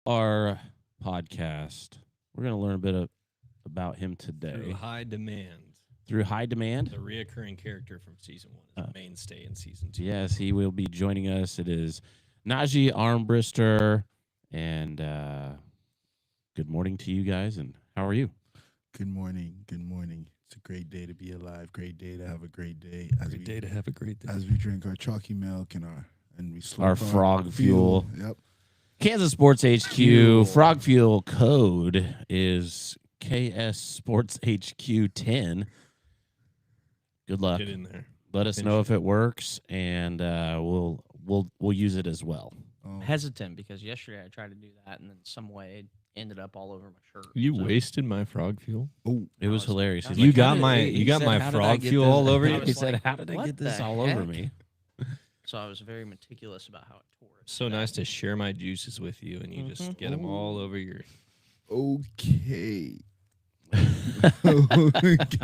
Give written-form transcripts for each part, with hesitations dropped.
our podcast. We're going to learn a bit about him today. Through High Demand. Through High Demand? The reoccurring character from season 1 is a mainstay in season 2. Yes, he will be joining us. It is Najee Armbrister. And good morning to you guys. And how are you? Good morning. Good morning. It's a great day to be alive. Great day to have a great day. Great day to have a great day. As we drink our chalky milk and we slurp Our frog fuel. Yep. Kansas Sports HQ. Frog Fuel code is KS Sports HQ 10. Good luck. Get in there. Let us know if it works, and we'll use it as well. Hesitant because yesterday I tried to do that, and then some way it ended up all over my shirt. You wasted my frog fuel. Oh, It was hilarious. He's You like, got "How did- my he you got said, my "How did I frog get fuel this?" all over I you. was He said, like, "How did I "What get this the all over heck?" me?" So I was very meticulous about how it tore. It. So nice to share my juices with you, and you just get them all over your. okay.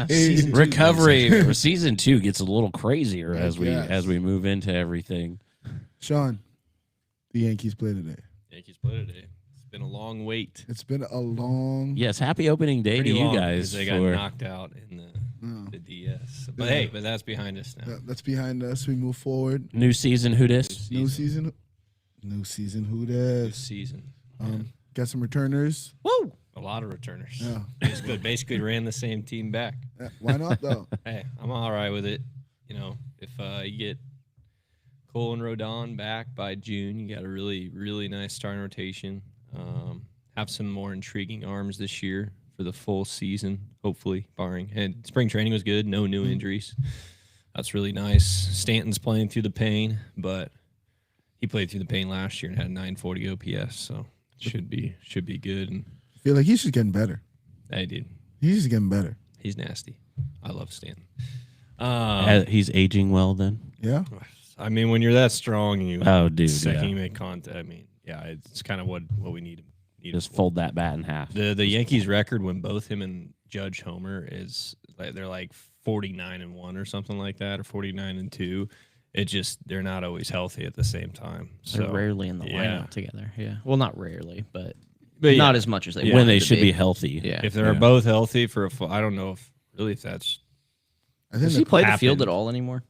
Season two. Recovery for season 2 gets a little crazier as Yes. we move into everything. Sean, the Yankees play today. Yankees play today. It's been a long wait. It's been a long. Yes, happy opening day Pretty to you long, guys. 'cause they got for- knocked out in Oh. the DS. But Yeah. hey, but that's behind us now. That's behind us. We move forward. New season, who dis? New season. New season. Who New das? season. Got some returners. Woo! A lot of returners. Yeah. Basically ran the same team back. Why not though? Hey, I'm all right with it. You know, if you get Cole and Rodon back by June, you got a really, really nice starting rotation. Have some more intriguing arms this year for the full season, hopefully, barring. And spring training was good. No new injuries. That's really nice. Stanton's playing through the pain, but he played through the pain last year and had a 940 OPS, so should be good. And I feel like he's just getting better. I did. He's just getting better. He's nasty. I love Stanton. He's aging well then? Yeah. I mean, when you're that strong and you Oh, dude, second yeah. you make contact, I mean, yeah, it's kind of what we need. Just fold that bat in half. The Yankees record when both him and Judge homer is like they're like 49-1 or something like that, or 49-2. It just they're not always healthy at the same time. They're So rarely in the yeah. lineup together. Yeah. Well, not rarely, but yeah, not as much as they Yeah. when wanted they to should be healthy. Yeah. if they're both healthy for a full, I don't know if that's I think Does he the- play the field happened. at all anymore?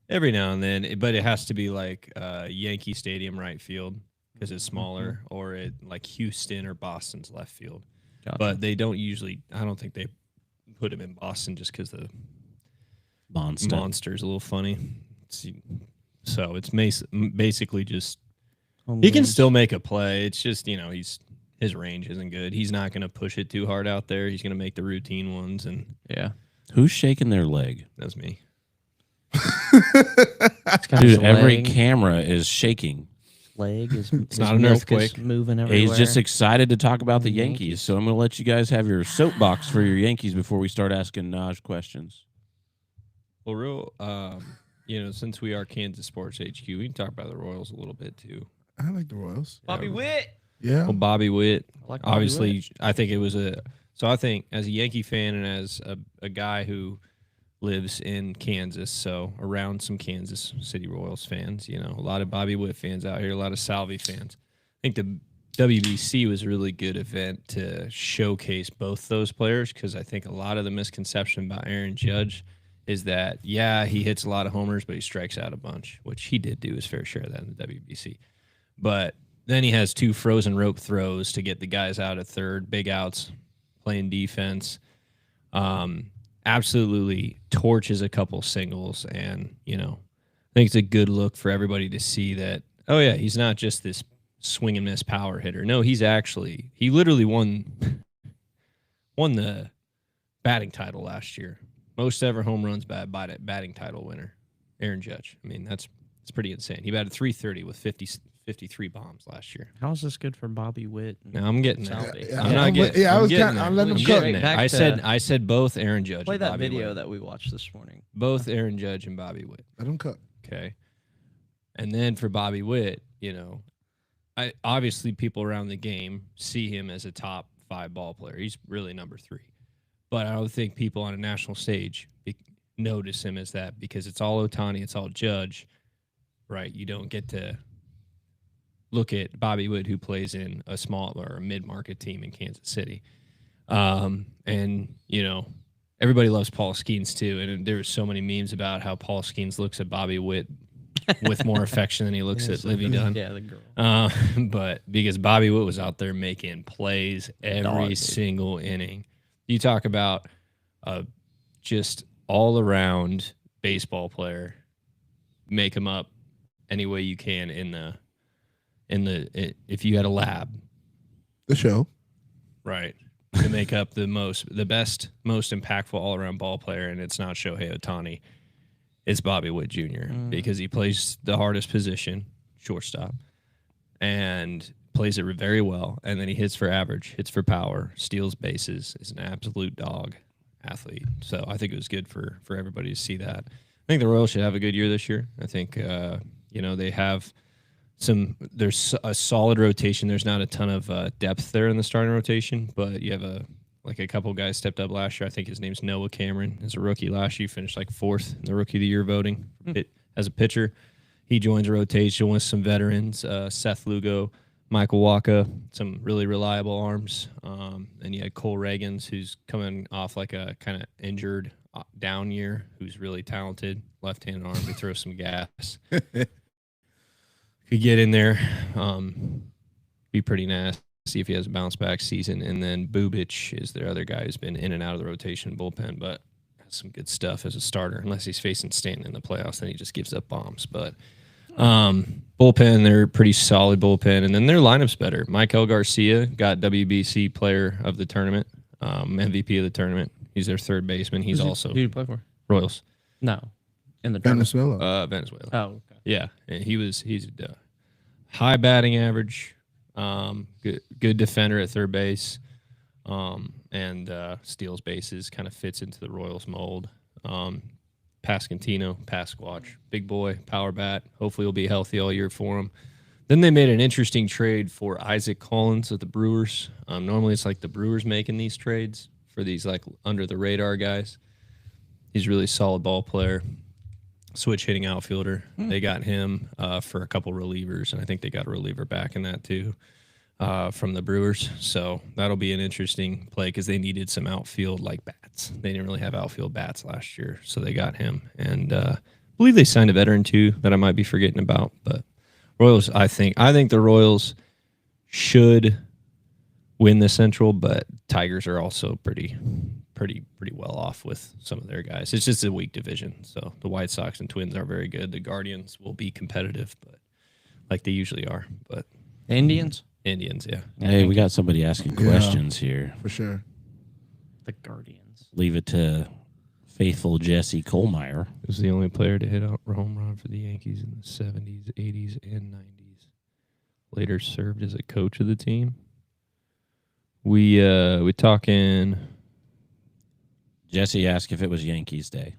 every now and then, but it has to be like Yankee Stadium right field because it's smaller, or it like Houston or Boston's left field. Gotcha. But they don't usually. I don't think they put him in Boston just because the Monster. monster's a little funny. So it's basically just Home he can games. still make a play. It's just his range isn't good. He's not going to push it too hard out there. He's going to make the routine ones, and Yeah. Who's shaking their leg? that's me. It's got Dude, his every leg, camera is shaking. leg is his not an milk earthquake. is moving everywhere. He's just excited to talk about the Yankees. So I'm going to let you guys have your soapbox for your Yankees before we start asking Naj questions. Well, since we are Kansas Sports HQ, we can talk about the Royals a little bit too. I like the Royals. Bobby Witt. Yeah. Well, Bobby Witt, I like Bobby obviously, Witt. I think it was so I think as a Yankee fan and as a guy who lives in Kansas, so around some Kansas City Royals fans, a lot of Bobby Witt fans out here, a lot of Salvi fans. I think the WBC was a really good event to showcase both those players, because I think a lot of the misconception about Aaron Judge is that, yeah, he hits a lot of homers, but he strikes out a bunch, which he did do his fair share of that in the WBC. But then he has 2 frozen rope throws to get the guys out at third, big outs, playing defense. Absolutely torches a couple singles, and I think it's a good look for everybody to see that. Oh yeah, he's not just this swing and miss power hitter. No, he literally won the batting title last year. Most ever home runs batting title winner, Aaron Judge. I mean, it's pretty insane. He batted .330 with 53 bombs last year. How is this good for Bobby Witt? Now I'm getting there. Salvi? Yeah, I'm not getting. yeah, I I'm was getting kinda- there. I'm letting him I'm cook. getting there. Back I to- said both Aaron Judge. Play and that Bobby video Witt. that we watched this morning. Both Aaron Judge and Bobby Witt. Let him cook. Okay. And then for Bobby Witt, I obviously people around the game see him as a top 5 ball player. He's really number 3. But I don't think people on a national stage notice him as that, because it's all Ohtani, it's all Judge, right? You don't get to look at Bobby Wood, who plays in a small or a mid-market team in Kansas City. And, everybody loves Paul Skeens too. And there's so many memes about how Paul Skeens looks at Bobby Witt with more affection than he looks at Livy Dunn. Yeah, the girl. But because Bobby Witt was out there making plays every single inning. You talk about just all around baseball player, make him up any way you can if you had a lab. The show. Right. To make up the best, most impactful all around ball player, and it's not Shohei Ohtani. It's Bobby Witt Jr. Because he plays the hardest position, shortstop, and plays it very well. And then he hits for average, hits for power, steals bases, is an absolute dog athlete. So I think it was good for everybody to see that. I think the Royals should have a good year this year. I think, they have there's a solid rotation. There's not a ton of depth there in the starting rotation, but you have a couple guys stepped up last year. I think his name's Noah Cameron. As a rookie last year, he finished 4th in the Rookie of the Year voting as a pitcher. He joins a rotation with some veterans, Seth Lugo, Michael Waka, some really reliable arms. And you had Cole Reagans, who's coming off a kind of injured down year, who's really talented, left-handed arm to throw some gas. Could get in there, be pretty nasty if he has a bounce-back season. And then Bubic is their other guy who's been in and out of the rotation bullpen, but has some good stuff as a starter. Unless he's facing Stanton in the playoffs, then he just gives up bombs. But bullpen, they're pretty solid bullpen. And then their lineup's better. Michael Garcia got WBC Player of the Tournament, MVP of the tournament. He's their third baseman. He's also Who do you play for? Royals. No, in the tournament. Venezuela. Venezuela. Oh, okay. Yeah, and he's a high batting average, good defender at third base, and steals bases. Kind of fits into the Royals mold. Pasquantino, Pasquatch, big boy, power bat. Hopefully, he'll be healthy all year for him. Then they made an interesting trade for Isaac Collins of the Brewers. Normally, it's the Brewers making these trades for these under the radar guys. He's a really solid ball player. Switch hitting outfielder. They got him for a couple relievers, and I think they got a reliever back in that too from the Brewers. So that'll be an interesting play because they needed some outfield bats. They didn't really have outfield bats last year, so they got him. And I believe they signed a veteran too that I might be forgetting about. But Royals, I think the Royals should win the Central, but Tigers are also pretty well off with some of their guys. It's just a weak division. So the White Sox and Twins are very good. The Guardians will be competitive, but like they usually are. But Indians? Indians, yeah. Hey, we got somebody asking questions here. For sure. The Guardians. Leave it to faithful Jesse Kohlmeyer. He was the only player to hit a home run for the Yankees in the 70s, 80s, and 90s. Later served as a coach of the team. We talking. Jesse asked if it was Yankees Day.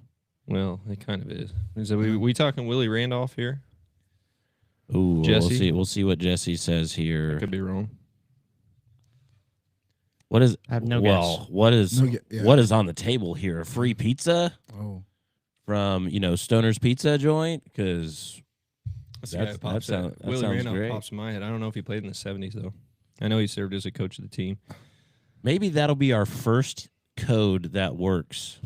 Well, it kind of is. So we talking Willie Randolph here? Ooh, Jesse? we'll see what Jesse says I here. could be wrong. What is? I have no well, guess. what is? Yeah. What is on the table here? Free pizza Oh. from Stoner's Pizza joint? Because That Willie sounds Randolph great. pops in my head. I don't know if he played in the 70s, though. I know he served as a coach of the team. maybe that'll be our first code that works.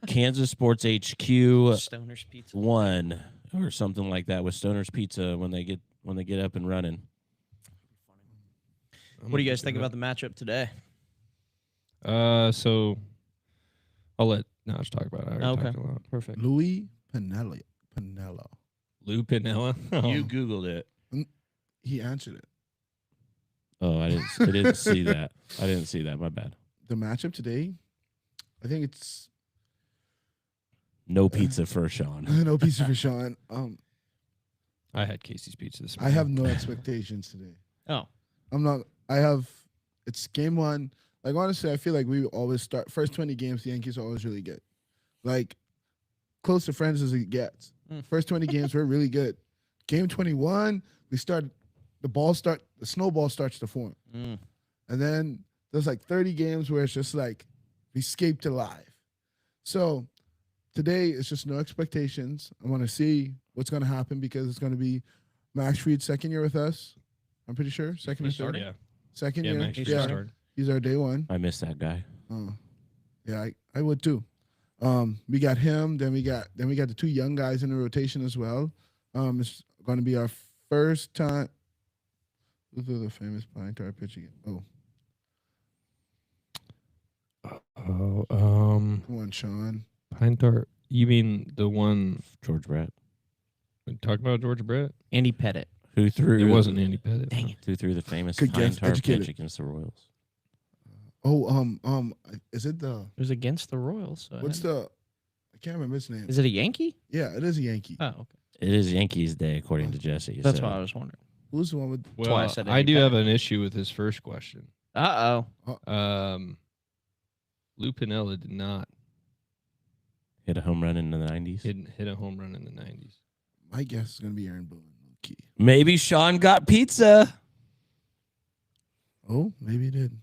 Kansas Sports HQ Stoner's Pizza. 1 or something like that with Stoner's Pizza when they get up and running. What do you guys think about the matchup today? So I'll let Naj talk about it. I already Okay. talked a lot. Perfect. Louis Pinello. Lou Pinella. You Googled it. He answered it. Oh, I didn't see that. I didn't see that. My bad. The matchup today, I think it's No pizza for Sean. no pizza for Sean. I had Casey's Pizza this I morning. have no expectations today. Oh, It's game one. Honestly, I feel like we always start first 20 games, the Yankees are always really good. Close to friends as it gets. First 20 games, we're really good. Game 21, the snowball starts to form. And then there's 30 games where it's just we escaped alive. So today it's just no expectations. I want to see what's going to happen because it's going to be Max Fried's second year with us. I'm pretty sure. Second or He's third. starting? Yeah. Second Yeah, year. Max He's Scherzer Yeah, started. he's our day one. I miss that guy. Yeah, I would too. We got him. Then we got the two young guys in the rotation as well. It's going to be our first time. Who's the famous Pine Tar pitcher? Oh, Oh, come on, Sean. Pine Tar. You mean the one George Brett. we talked about, George Brett? Andy Pettit. Who threw? It wasn't Andy Pettit. Dang it. Who threw the famous Good pine guess, tar educated. pitch against the Royals? Oh, is it the It was against the Royals. So what's the? I can't remember his name. Is it a Yankee? Yeah, it is a Yankee. Oh, okay. It is Yankees Day, according to Jesse. That's so. what I was wondering. Who's the one with? That's why I Well, said I Andy do have Pettit. an issue with his first question. Uh-oh. Lou Piniella did not Hit a home run in the 90s. hit a home run in the 90s. My guess is going to be Aaron Boone. Key. Maybe Sean got pizza. Oh, maybe he did.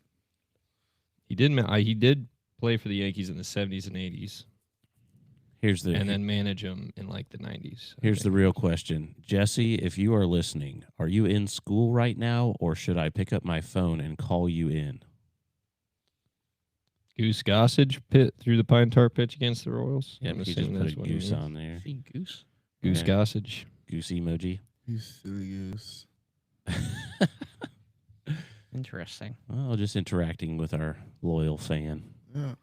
He did play for the Yankees in the 70s and 80s, Here's the and then manage them in like the 90s. here's the real question, Jesse. If you are listening, are you in school right now, or should I pick up my phone and call you in? Goose Gossage through the Pine Tar pitch against the Royals. Yep, I'm he just assuming put that's a what it goose is. on there. See Goose. Goose Yeah. Gossage. Goose emoji. You silly goose. Interesting. Well, just interacting with our loyal fan, Yeah.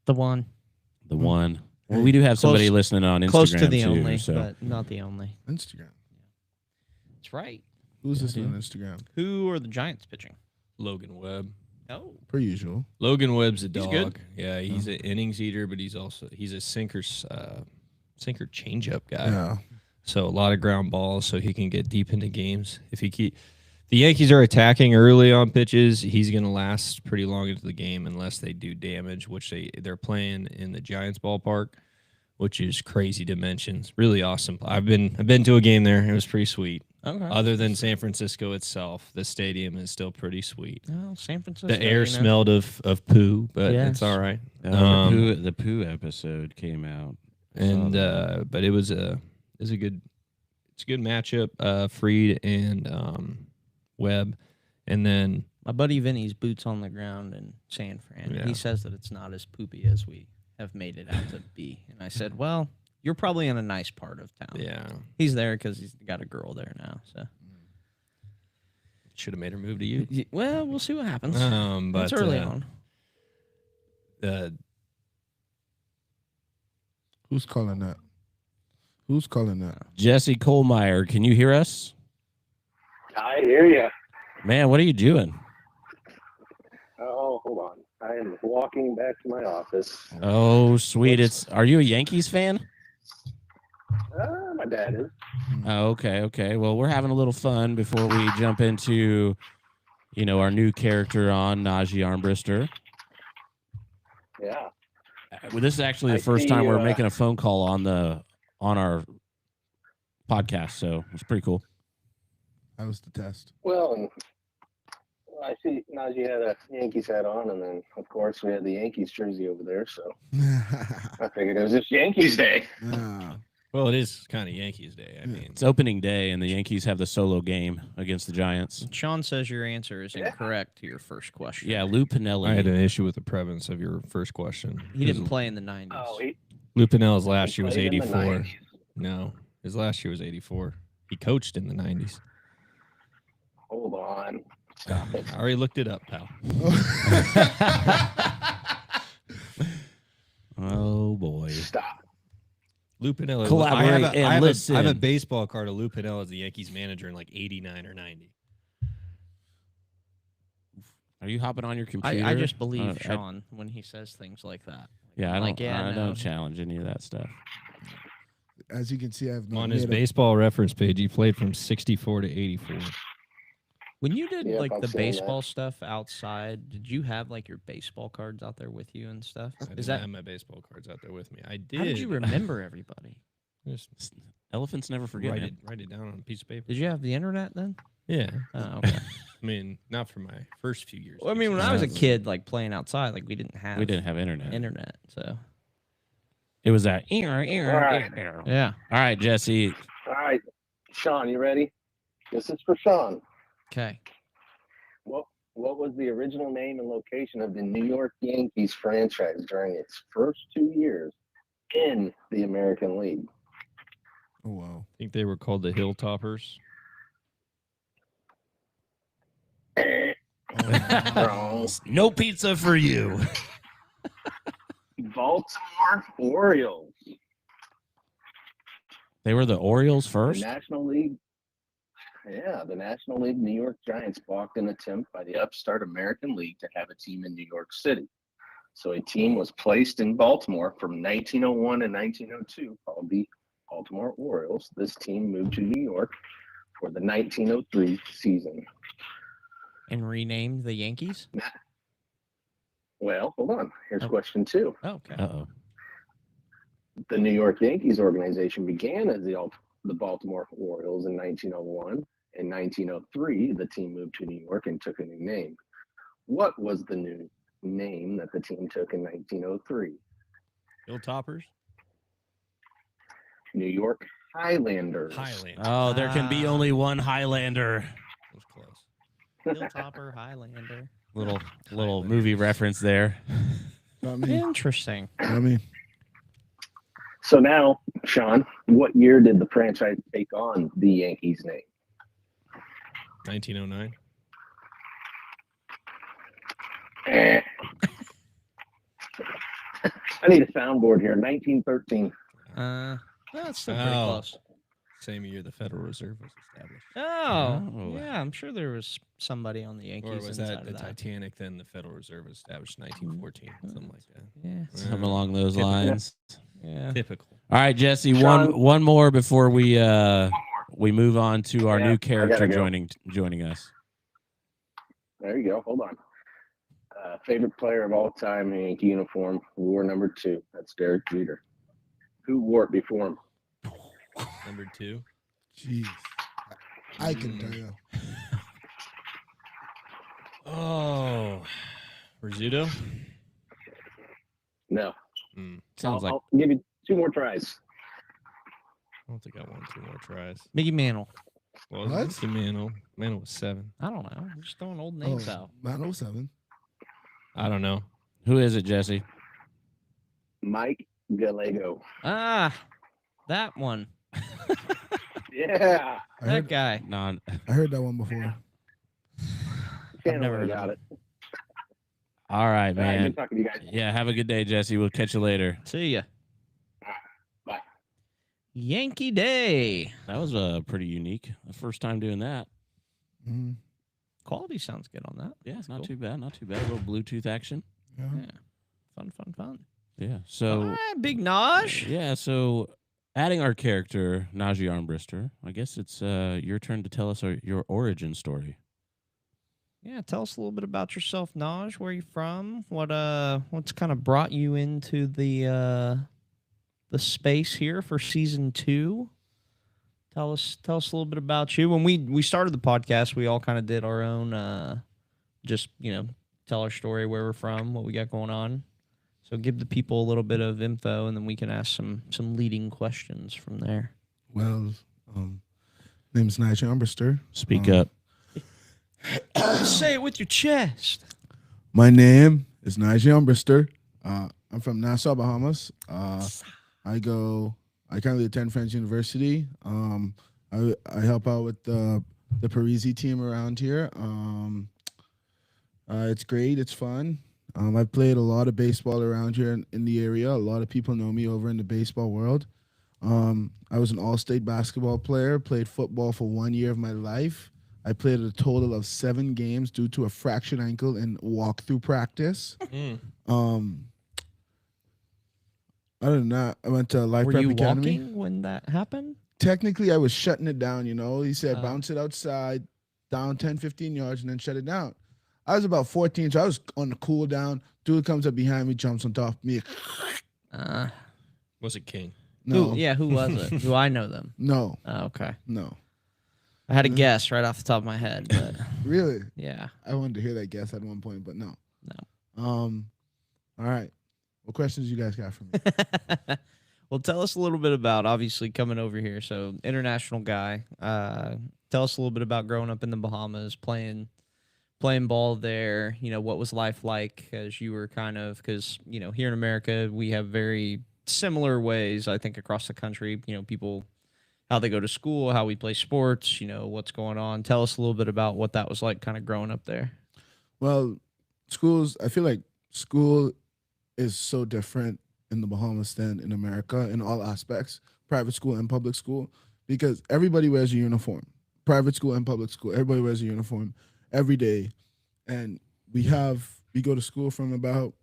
The one. the Hmm. one. Well, we do have somebody Close- listening on Instagram Close to the too. only, So but not the only. Instagram. That's right. Who's Yeah, listening dude. on Instagram? Who are the Giants pitching? Logan Webb. Oh. Per usual. Logan Webb's a He's dog. good. Yeah, he's an innings eater, but he's a sinker changeup guy. Yeah. So a lot of ground balls, so he can get deep into games. If the Yankees are attacking early on pitches, he's going to last pretty long into the game unless they do damage, which they're playing in the Giants ballpark, which is crazy dimensions. Really awesome. I've been to a game there. It was pretty sweet. Okay. Other than San Francisco itself, the stadium is still pretty sweet. Oh, San Francisco. The air you know. smelled of poo, but Yes. it's all right. the poo episode came out, And that. but it's a good matchup. Freed and Webb, and then My buddy Vinny's boots on the ground in San Fran. Yeah. He says that it's not as poopy as we have made it out to be. And I said, well, you're probably in a nice part of town. yeah, He's there because he's got a girl there now. So, should have made her move to you. well, we'll see what happens. But It's early on. Who's calling that? Who's calling that? Jesse Kohlmeyer, can you hear us? I hear you. Man, what are you doing? Oh, hold on. I am walking back to my office. Oh, sweet. Are you a Yankees fan? My dad is. Oh, okay. Well, we're having a little fun before we jump into, our new character on Najee Armbrister. Yeah. Well, this is actually the I first see, time we're making a phone call on our podcast, so it's pretty cool. That was the test. Well, and I see Najee had a Yankees hat on, and then, of course, we had the Yankees jersey over there, so I figured it was just Yankees Day. Yeah. Well, it is kind of Yankees Day. I mean, It's opening day, and the Yankees have the solo game against the Giants. Sean says your answer is Yeah. incorrect to your first question. Yeah, Lou Pinelli. I had an issue with the prevalence of your first question. He didn't play in the 90s. Oh, Lou Pinella's last year was played in the 84. 90s. No, his last year was 84. He coached in the 90s. Hold on. I already looked it up, pal. Oh boy. Stop. Lou Piniella. Collaborate and I have listen. a baseball card of Lou Piniella as the Yankees manager in like 89 or 90. Are you hopping on your computer? I just believe I- Sean when he says things like that. Yeah, I don't. Like, yeah, I no. don't challenge any of that stuff. As you can see, I've not On his made a- baseball reference page, he played from 64 to 84. When you did Yep, like I've the seen that. baseball stuff outside, did you have like your baseball cards out there with you and stuff? I Is didn't that have my baseball cards out there with me. I did. how did you remember everybody? Just Elephants never forget. write man. it down on a piece of paper. Did you have the internet then? Yeah. Oh, okay. I mean, not for my first few years. Well, I mean, when I was a Yes. kid, like playing outside, like we didn't have We didn't have internet. internet. So It was that. All right. yeah, All right, Jesse. All right. Sean, you ready? This is for Sean. Okay. What was the original name and location of the New York Yankees franchise during its first 2 years in the American League? Oh wow. I think they were called the Hilltoppers. Wrong. No pizza for you. Baltimore Orioles. They were the Orioles The first. National League. Yeah, the National League New York Giants balked an attempt by the upstart American League to have a team in New York City. So a team was placed in Baltimore from 1901 to 1902 called the Baltimore Orioles. This team moved to New York for the 1903 season. And renamed the Yankees? Well, hold on. Here's Oh. question 2. Okay. Uh-oh. The New York Yankees organization began as the Baltimore Orioles in 1901. In 1903, the team moved to New York and took a new name. What was the new name that the team took in 1903? Hilltoppers? New York Highlanders. Highland. Oh, there can be only one Highlander. That was close. Hilltopper, Highlander. Little Highlanders. movie reference there. Not me. Interesting. Not me. So now, Sean, what year did the franchise take on the Yankees name? 1909. Eh. I need a soundboard here. 1913. That's still pretty Oh. close. Same year the Federal Reserve was established. Oh, Oh. yeah. I'm sure there was somebody on the Yankees Or was inside that of the that. Titanic? Then the Federal Reserve was established in 1914, something like that. Yeah. Something along those Typical. lines. Yeah. Typical. All right, Jesse. Sean? One more before we move on to our Yeah, new I character gotta go. joining us. There you go. Hold on. Favorite player of all time in Yankee uniform, wore number 2. That's Derek Jeter. Who wore it before him? Number 2. Jeez. I can tell you. Oh. Rizzuto? No. Sounds like I'll give you 2 more tries. I don't think I won 2 more tries. Mickey Mantle. What was What? it? Mantle. Mantle was 7. I don't know. I'm just throwing old names Oh, out. 907. I don't know. who is it, Jesse? Mike Gallego. Ah, that one. Yeah. I That heard, guy. Non. I heard that one before. Can't never heard got of it. All right, All right, man. good talking to you guys. Yeah, have a good day, Jesse. We'll catch you later. See ya. Bye. Yankee Day. That was pretty unique. The first time doing that. Mhm. Quality sounds good on that. Yeah, it's not cool. too bad. Not too bad. A little Bluetooth action. Yeah. Yeah. Fun. Yeah. All So right, Big Naj. yeah. So adding our character Najee Armbrister, I guess it's your turn to tell us your origin story. Yeah, tell us a little bit about yourself, Naj. Where you from? What's kind of brought you into the space here for season 2? Tell us a little bit about you. When we started the podcast, we all kind of did our own just, tell our story, where we're from, what we got going on. So give the people a little bit of info, and then we can ask some leading questions from there. Well, name's Nigel Umbrister. Speak Um, up. Say it with your chest. My name is Nigel Umbrister. I'm from Nassau, Bahamas. I currently attend French University. I help out with the Parisi team around here. It's great. It's fun. I've played a lot of baseball around here in the area. A lot of people know me over in the baseball world. I was an all-state basketball player, played football for 1 year of my life. I played a total of 7 games due to a fractured ankle in walkthrough practice. Other than that, I went to Life Were Prep you Academy. walking when that happened? Technically, I was shutting it down, He said, Oh. bounce it outside, down 10, 15 yards, and then shut it down. I was about 14, so I was on the cool down. Dude comes up behind me, jumps on top of me. Was it King? No, Who was it? Do I know them? no, Oh, okay. no. I had a Mhm. guess right off the top of my head, but Really? yeah. I wanted to hear that guess at one point, but no. No. All right. What questions you guys got for me? Well, tell us a little bit about obviously coming over here. So international guy. Tell us a little bit about growing up in the Bahamas, playing ball there. You know, what was life like as you were kind of, because here in America we have very similar ways. I think across the country, people, how they go to school, how we play sports. What's going on. Tell us a little bit about what that was like, kind of growing up there. Well, schools, I feel like school is so different in the Bahamas than in America in all aspects, private school and public school, because everybody wears a uniform. Private school and public school, everybody wears a uniform every day. And we go to school from about,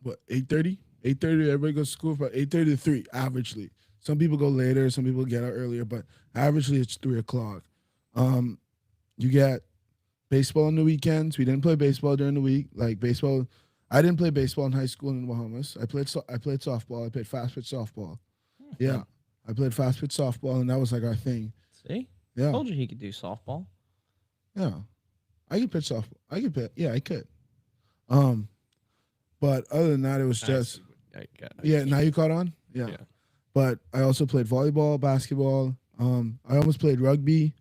8:30? 8:30, everybody goes to school from 8:30 to 3, averagely. Some people go later, some people get out earlier, but averagely it's 3 o'clock. You get baseball on the weekends. We didn't play baseball during the week. Like baseball, I didn't play baseball in high school in the Bahamas. I played softball. I played fast pitch softball. Yeah, I played fast pitch softball, and that was like our thing. See, Yeah, told you he could do softball. yeah, I could pitch softball. I could pitch. Yeah, I could. But other than that, it was just yeah. Now you caught on. Yeah. Yeah. But I also played volleyball, basketball. I almost played rugby.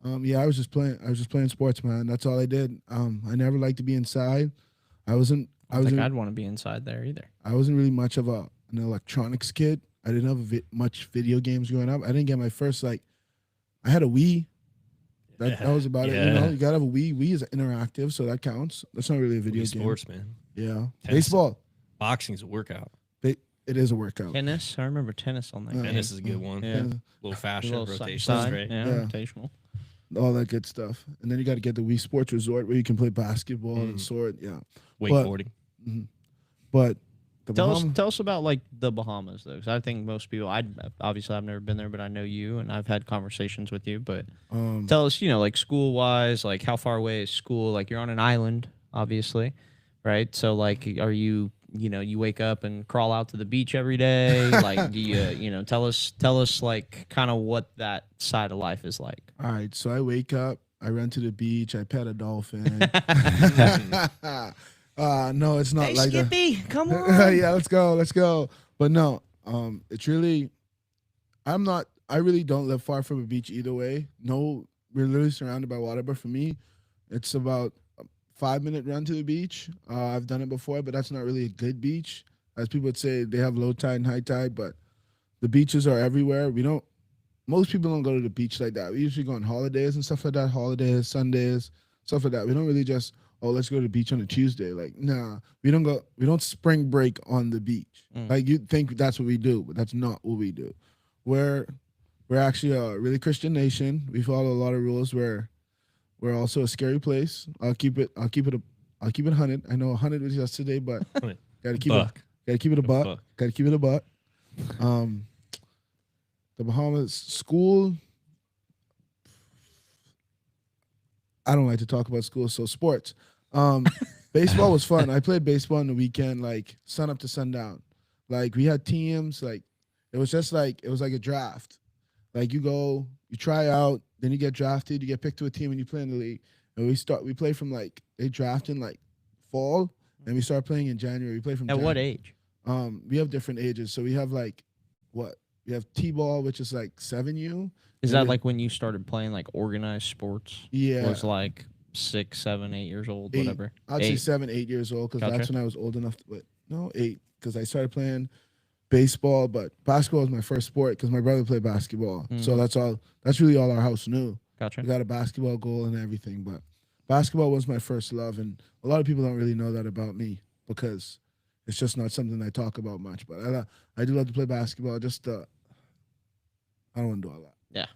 Yeah, I was just playing sports, man. That's all I did. I never liked to be inside. I wasn't I'd want to be inside there either. I wasn't really much of an electronics kid. I didn't have much video games growing up. I didn't get my first I had a Wii. That was about it. You gotta have a Wii. Wii is interactive, so that counts. That's not really a video game. Sports, man. Yeah, Tennis. baseball. Boxing's a workout. It is a workout. Tennis. I remember tennis on that. Yeah. game. Tennis is a good one. Yeah. A little faster, A little rotation. side, Right. yeah, Yeah. rotational. All that good stuff. And then you got to get the Wii Sports Resort where you can play basketball and sword. Yeah. Wakeboarding. But the Tell Bahamas, us about like the Bahamas though, because I think most people. Obviously I've never been there, but I know you and I've had conversations with you. But tell us, like school wise, like how far away is school? Like you're on an island, obviously, right? So like, are you? You wake up and crawl out to the beach every day. Like, do you? Tell us like kind of what that side of life is like. all right. So I wake up, I run to the beach, I pet a dolphin. No, it's not Hey, like that. Skippy, come on. Yeah, let's go. But no, it's really, I really don't live far from a beach either way. No, we're literally surrounded by water, but for me, it's about a 5-minute run to the beach. I've done it before, but that's not really a good beach. As people would say, they have low tide and high tide, but the beaches are everywhere. Most people don't go to the beach like that. We usually go on holidays and stuff like that, holidays, Sundays, stuff like that. We don't really just, let's go to the beach on a Tuesday. Like, nah, we don't spring break on the beach. Like you think that's what we do, but that's not what we do. We're actually a really Christian nation. We follow a lot of rules. We're also a scary place. I'll keep it 100. I know 100 was yesterday, but gotta keep it a buck. Gotta keep it a buck. The Bahamas school. I don't like to talk about school, so sports. Baseball was fun. I played baseball on the weekend, like sun up to sundown. Like we had teams, like it was like a draft. Like you go, you try out, then you get drafted, you get picked to a team and you play in the league. And we play from they draft in fall and we start playing in January. We play from At what age? We have different ages. So we have we have T-ball, which is 7U. Is that like when you started playing like organized sports? Yeah. Was like 6, 7, 8 years old, 8. whatever. I'd say 8. 7, 8 years old because Gotcha. that's when I was old enough. No, 8 because I started playing baseball, but basketball was my first sport because my brother played basketball. So that's really all our house knew. Gotcha. We got a basketball goal and everything, but basketball was my first love, and a lot of people don't really know that about me because it's just not something I talk about much. But I do love to play basketball. Just I don't want to do all that. Yeah.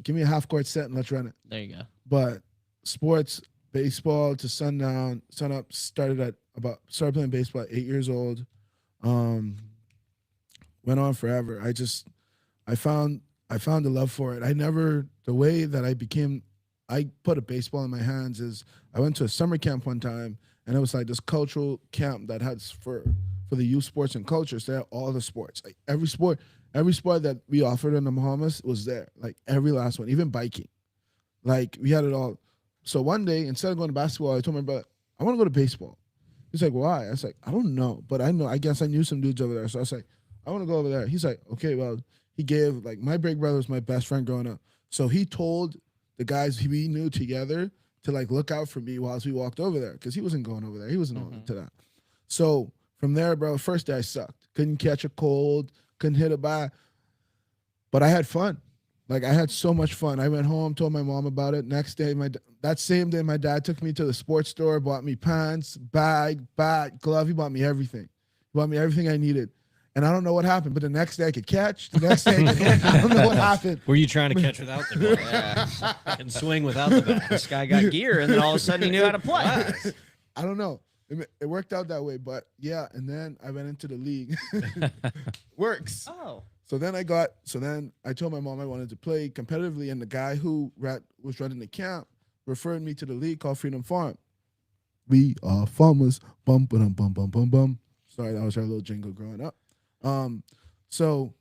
Give me a half court set and let's run it. There you go. But sports, baseball to sundown, sun up, started playing baseball at 8 years old. Went on forever. I found a love for it. The way that I put a baseball in my hands is I went to a summer camp one time and it was like this cultural camp that had for the youth sports and cultures. They had all the sports, like every sport that we offered in the Bahamas was there, like every last one, even biking. Like we had it all. So one day, instead of going to basketball, I told my brother, I want to go to baseball. He's like, why? I was like, I don't know, but I guess I knew some dudes over there. So I was like, I want to go over there. He's like, okay, well, he gave, my big brother was my best friend growing up. So he told the guys we knew together to like look out for me whilst we walked over there because he wasn't going over there. He wasn't on to that. So from there, bro, first day I sucked. Couldn't catch a cold, couldn't hit a bat. But I had fun. Like I had so much fun. I went home, told my mom about it. Next day, that same day, my dad took me to the sports store, bought me pants, bag, bat, glove. He bought me everything. He bought me everything I needed. And I don't know what happened, but the next day I could catch. The next day I don't know what happened. Were you trying to catch without the ball? Yeah. And swing without the bat? This guy got gear, and then all of a sudden he knew how to play. I don't know. It worked out that way, but yeah. And then I went into the league. Works. Oh. So then I told my mom I wanted to play competitively, and the guy who was running the camp referred me to the league called Freedom Farm. We are farmers. Bum bum bum bum bum bum. Sorry, that was our little jingle growing up. So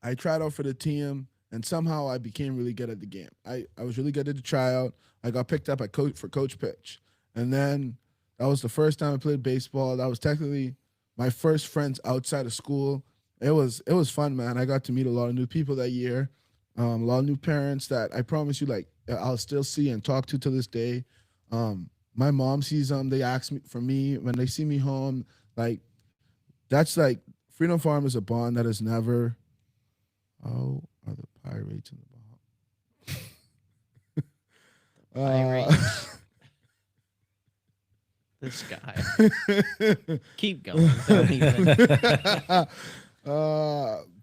I tried out for the team, and somehow I became really good at the game. I was really good at the tryout. I got picked up for Coach Pitch. And then that was the first time I played baseball. That was technically my first friends outside of school. It was fun, man. I got to meet a lot of new people that year, a lot of new parents that I promise you, like, I'll still see and talk to this day. My mom sees them. They ask me for me when they see me home. Like, that's like Freedom Farm is a bond that is never. Oh, are the Pirates in the Pirates. This guy. Keep going. Don't even.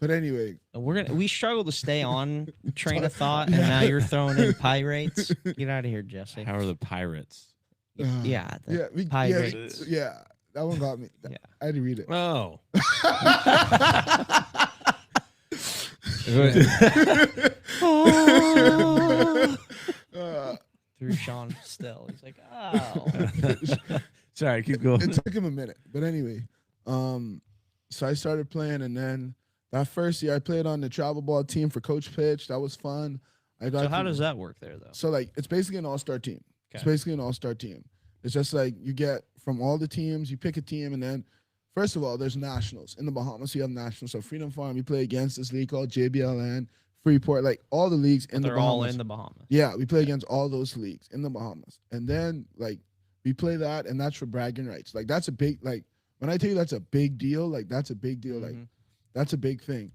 But anyway, We struggle to stay on train of thought, and now you're throwing in Pirates. Get out of here, Jesse. How are the Pirates? Yeah. Pirates. Yeah, that one got me. Yeah. I had to read it. Oh. Through Sean still. He's like, oh. Sorry, keep going. It took him a minute, but anyway, so I started playing, and then that first year I played on the travel ball team for Coach Pitch. That was fun. So how does that work there, though? So like it's basically an all-star team. It's Okay. basically an all-star team. It's just like you get from all the teams, you pick a team, and then first of all, there's nationals. In the Bahamas, you have nationals. So Freedom Farm, you play against this league called JBLN, Freeport, like all the leagues in the They're Bahamas. all in the Bahamas. Yeah, we play against all those leagues in the Bahamas. And then like we play that, and that's for bragging rights. Like that's a big, like when I tell you that's a big deal, like that's a big deal. Like that's a big thing.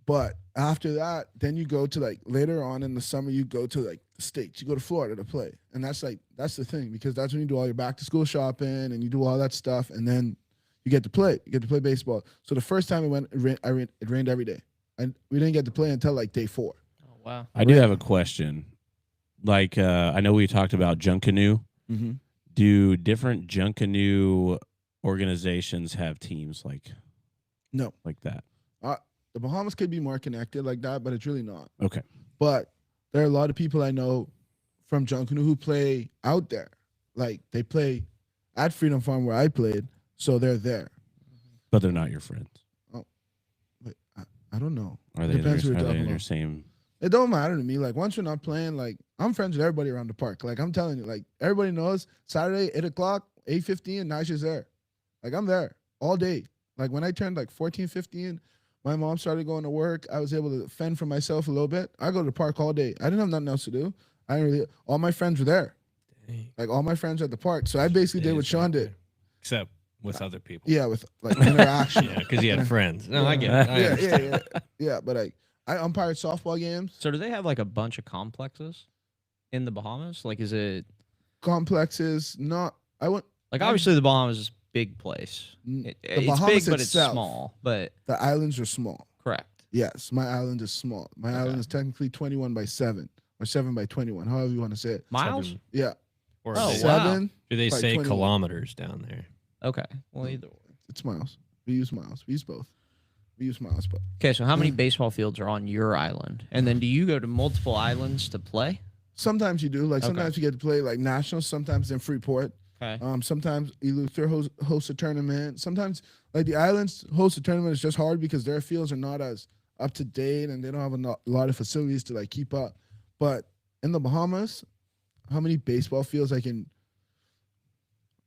But after that, then you go to like later on in the summer, you go to like the States, you go to Florida to play. And that's the thing, because that's when you do all your back to school shopping and you do all that stuff. And then you get to play baseball. So the first time it rained every day. And we didn't get to play until like day 4. Oh, wow. I do have a question. Like, I know we talked about junk canoe. Mm-hmm. Do different junk canoe organizations have teams like No. that? The Bahamas could be more connected like that, but it's really not. Okay. But there are a lot of people I know from junk canoe who play out there. Like they play at Freedom Farm where I played, so they're there. But they're not your friends. But I don't know. Are they, Depends who are you're they talking in your about. same? It don't matter to me. Like once we're not playing, like I'm friends with everybody around the park. Like I'm telling you, like everybody knows Saturday 8:00, 8:15, Naisha's there. Like I'm there all day. Like when I turned like 14, 15, my mom started going to work. I was able to fend for myself a little bit. I go to the park all day. I didn't have nothing else to do. All my friends were there. Dang. Like all my friends were at the park. So I basically did what Sean did. Except with other people. Yeah, with like interaction. Yeah, because he had friends. No, I get it. I Yeah, understand. yeah. But like I umpired softball games, So do they have like a bunch of complexes in the Bahamas? Like, is it complexes. Not I went. like obviously the Bahamas is a big place. The It's Bahamas big, but it's itself. small. But The islands are small. correct. Yes, my island is small. My Okay. island is technically 21 by 7 or 7 by 21, however you want to say it. Miles? Yeah, Or Oh, they- wow. 7. do they by say 21. kilometers down there? Okay. Well, either way. It's miles. We use miles. We use both. We use miles, but Okay, so how many baseball fields are on your island? And then do you go to multiple islands to play? sometimes you do. Like Okay. sometimes you get to play like nationals. Sometimes in Freeport. Okay. Sometimes Eleuthera hosts a tournament. Sometimes like the islands host a tournament. It's just hard because their fields are not as up to date and they don't have a lot of facilities to like keep up. But in the Bahamas, how many baseball fields I can?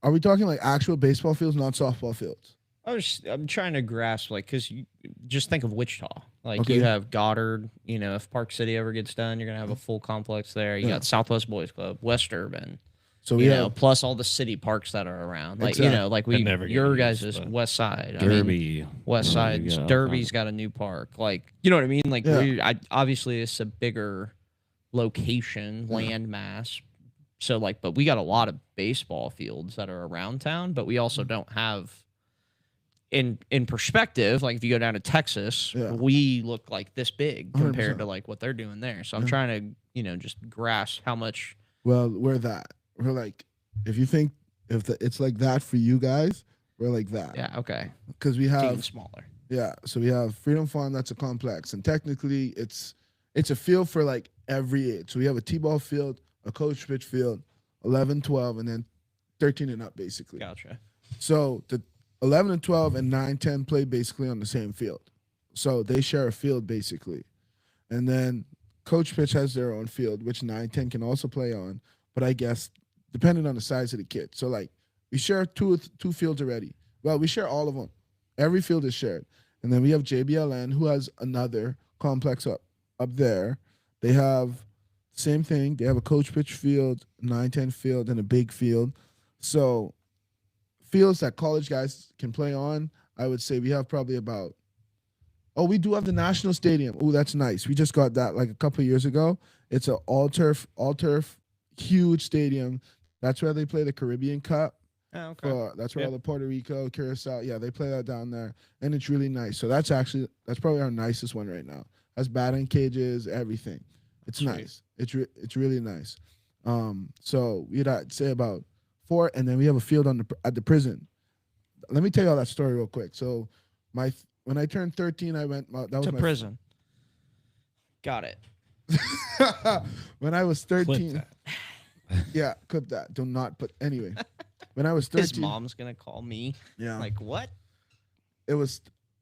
Are we talking like actual baseball fields, not softball fields? I'm trying to grasp, like, because you just think of Wichita. Like, Okay. you have Goddard. You know, if Park City ever gets done, you're gonna have a full complex there. You Yeah. got Southwest Boys Club, West Urban. So we You have know, plus all the city parks that are around. Like, you Exactly. know, like never get your used, guys is but- West Side. I mean, Derby. West You Side's got all Derby's kinds. got a new park. Like, you know what I mean? Like, Yeah. obviously it's a bigger location, Yeah. land mass. So, like, but we got a lot of baseball fields that are around town, but we also Mm-hmm. don't have. In perspective, like if you go down to Texas, Yeah. we look like this big compared 100%. to like what they're doing there. So I'm Yeah. trying to, you know, just grasp how much. Well, we're that. We're like, if you think it's like that for you guys, we're like that. Yeah, okay, Because we team have smaller. Yeah, so we have Freedom Farm. That's a complex, and technically, it's a field for like every age. So we have a t-ball field, a coach pitch field, 11, 12, and then 13 and up, basically. Gotcha. So the 11 and 12 and 9, 10 play basically on the same field. So they share a field basically, and then coach pitch has their own field, which 9, 10 can also play on. But I guess depending on the size of the kid. So like we share two fields already. Well, we share all of them. Every field is shared. And then we have JBLN, who has another complex up there. They have same thing. They have a coach pitch field, 9, 10 field, and a big field. So fields that college guys can play on, I would say we have probably about. Oh, we do have the National Stadium. Oh, that's nice. We just got that like a couple of years ago. It's an all turf, huge stadium. That's where they play the Caribbean Cup. Oh, okay. That's where Yeah. all the Puerto Rico, Curacao, yeah, they play that down there, and it's really nice. So that's probably our nicest one right now. Has batting cages, everything. It's Sweet. nice. It's really nice. So we'd say about 4, and then we have a field at the prison. Let me tell you all that story real quick. So when I turned 13, I went. That was To my prison. Got it. when I was Clip 13. that. Yeah, clip that. Do not put anyway. When I was His 13, mom's gonna call me. yeah, Like, what? it was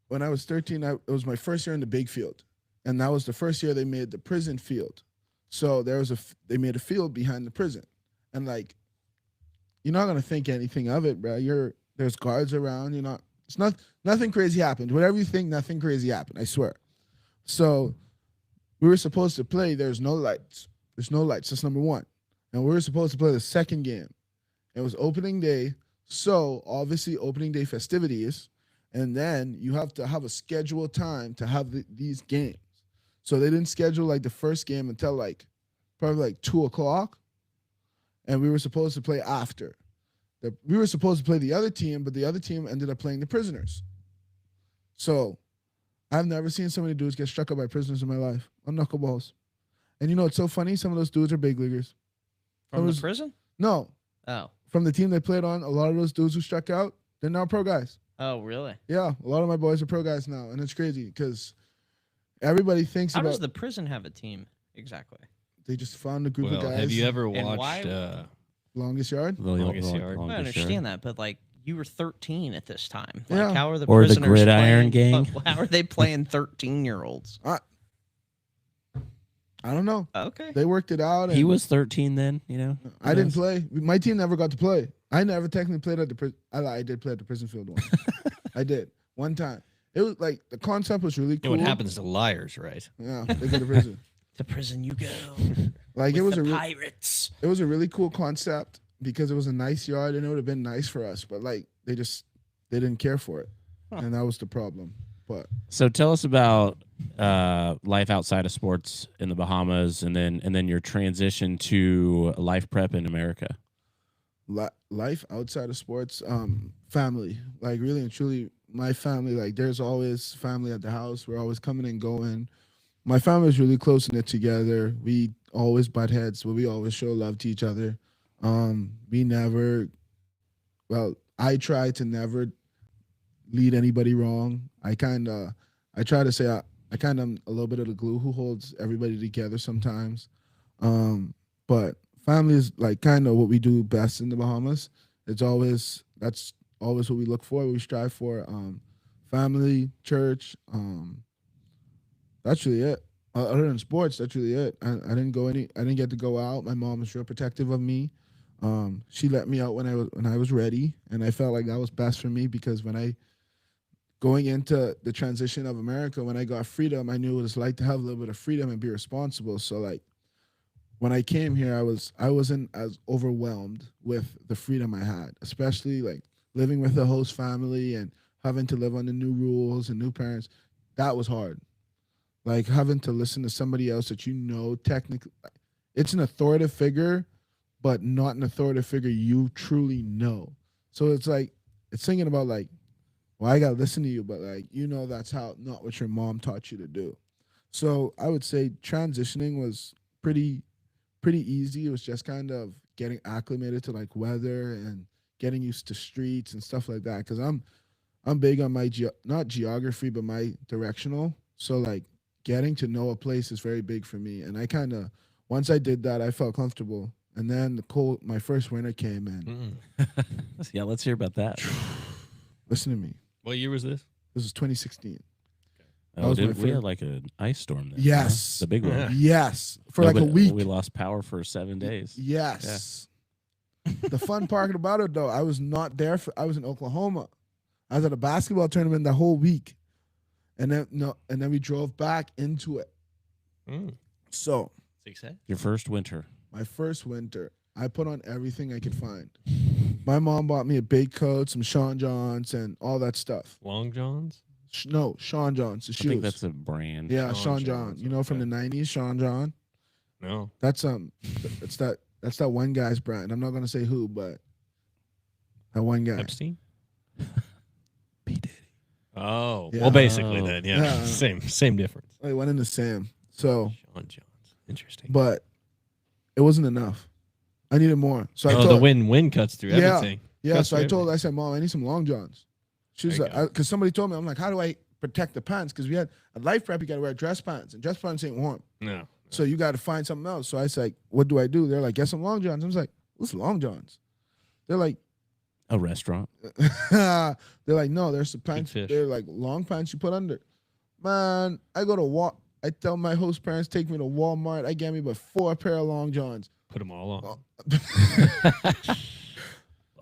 when I was 13. It was my first year in the big field, and that was the first year they made the prison field. So they made a field behind the prison, and like, you're not gonna think anything of it, bro. There's guards around. Nothing crazy happened. Whatever you think, nothing crazy happened. I swear. So we were supposed to play. There's no lights. That's number one, and we were supposed to play the second game. It was opening day, so obviously opening day festivities, and then you have to have a scheduled time to have these games. So they didn't schedule like the first game until probably 2:00, and we were supposed to play after. We were supposed to play the other team, but the other team ended up playing the prisoners. So I've never seen so many dudes get struck up by prisoners in my life on knuckleballs. And it's so funny. Some of those dudes are big leaguers. From It the was- prison? No, Oh. from the team they played on, a lot of those dudes who struck out, they're now pro guys. Oh, really? Yeah, a lot of my boys are pro guys now, and it's crazy because everybody thinks How about does the prison have a team exactly? they just found a group of Well, guys. have you ever And watched? why- Longest yard? Longest yard. I understand that, but like you were 13 at this time. Like, Yeah. how are the Or the prisoners Gridiron playing, Gang? How are they playing 13-year-olds? I don't know. Okay. They worked it out. He and was 13 then, I didn't play. My team never got to play. I never technically played at the prison. I did play at the prison field once. I did one time. It was like the concept was really You know cool. what happens to liars, right? Yeah, they go to prison. To prison you go. Like it with was the a pirates. it was a really cool concept because it was a nice yard and it would have been nice for us, but like they didn't care for it, Huh. and that was the problem. But So tell us about life outside of sports in the Bahamas, and then your transition to life prep in America. life outside of sports, family, like really and truly, my family. Like there's always family at the house. We're always coming and going. My family is really close knit together. We always butt heads, but we always show love to each other. We never, I try to never lead anybody wrong. I try to say I kind of am a little bit of the glue who holds everybody together sometimes. But family is like kind of what we do best in the Bahamas. That's always what we look for, what we strive for. Family, church, that's really it. Other than sports, that's really it. I didn't get to go out. My mom was real protective of me. She let me out when I was ready, and I felt like that was best for me because when going into the transition of America, when I got freedom, I knew what it's like to have a little bit of freedom and be responsible. So like when I came here, I wasn't as overwhelmed with the freedom I had, especially like living with a host family and having to live under new rules and new parents. That was hard. Like having to listen to somebody else that you know technically, it's an authoritative figure, but not an authoritative figure you truly know. So it's like it's thinking about like, well, I gotta listen to you, but like you know that's how not what your mom taught you to do. So I would say transitioning was pretty easy. It was just kind of getting acclimated to like weather and getting used to streets and stuff like that. Because I'm big on my not geography but my directional. So like getting to know a place is very big for me. And I kind of once I did that, I felt comfortable. And then my first winter came in. Yeah, let's hear about that. Listen to me. What year was this? This was 2016. Oh, was my we had first- like an ice storm there. Yes. The big one. Yeah. Yes, for No, like a but week. We lost power for 7 days. Yes. The fun part about it though, I was not there. I was in Oklahoma. I was at a basketball tournament the whole week, and then we drove back into it. So Success. Your first winter. my first winter, I put on everything I could find. My mom bought me a big coat, some Sean Johns, and all that stuff. Long Johns. No, Sean Johns, the I shoes. think that's a brand. yeah, Sean Sean John. Johns, You know, from okay. the '90s, Sean John. No. That's that's that one guy's brand. I'm not gonna say who, but that one guy. Epstein. P Diddy. Oh, Yeah. well, basically Oh. then, yeah, Yeah. same difference. They went into Sam. So, Sean Johns. Interesting. but it wasn't enough. I needed more. So I Oh, told the wind cuts through Yeah. everything. yeah. cuts So through I told. everything. I said, Mom, I need some long johns. She was There like, you go. because somebody told me, I'm like, how do I protect the pants? Because we had a life prep, you got to wear dress pants, and dress pants ain't warm. No. So you got to find something else. So I was like, what do I do? They're like, get some long johns. I was like, what's long johns? They're like, A restaurant. they're like, no, there's some pants. fish. They're like long pants you put under. Man, I go to I tell my host parents take me to Walmart. I get me but 4 pair of long johns. Put them all on. Oh.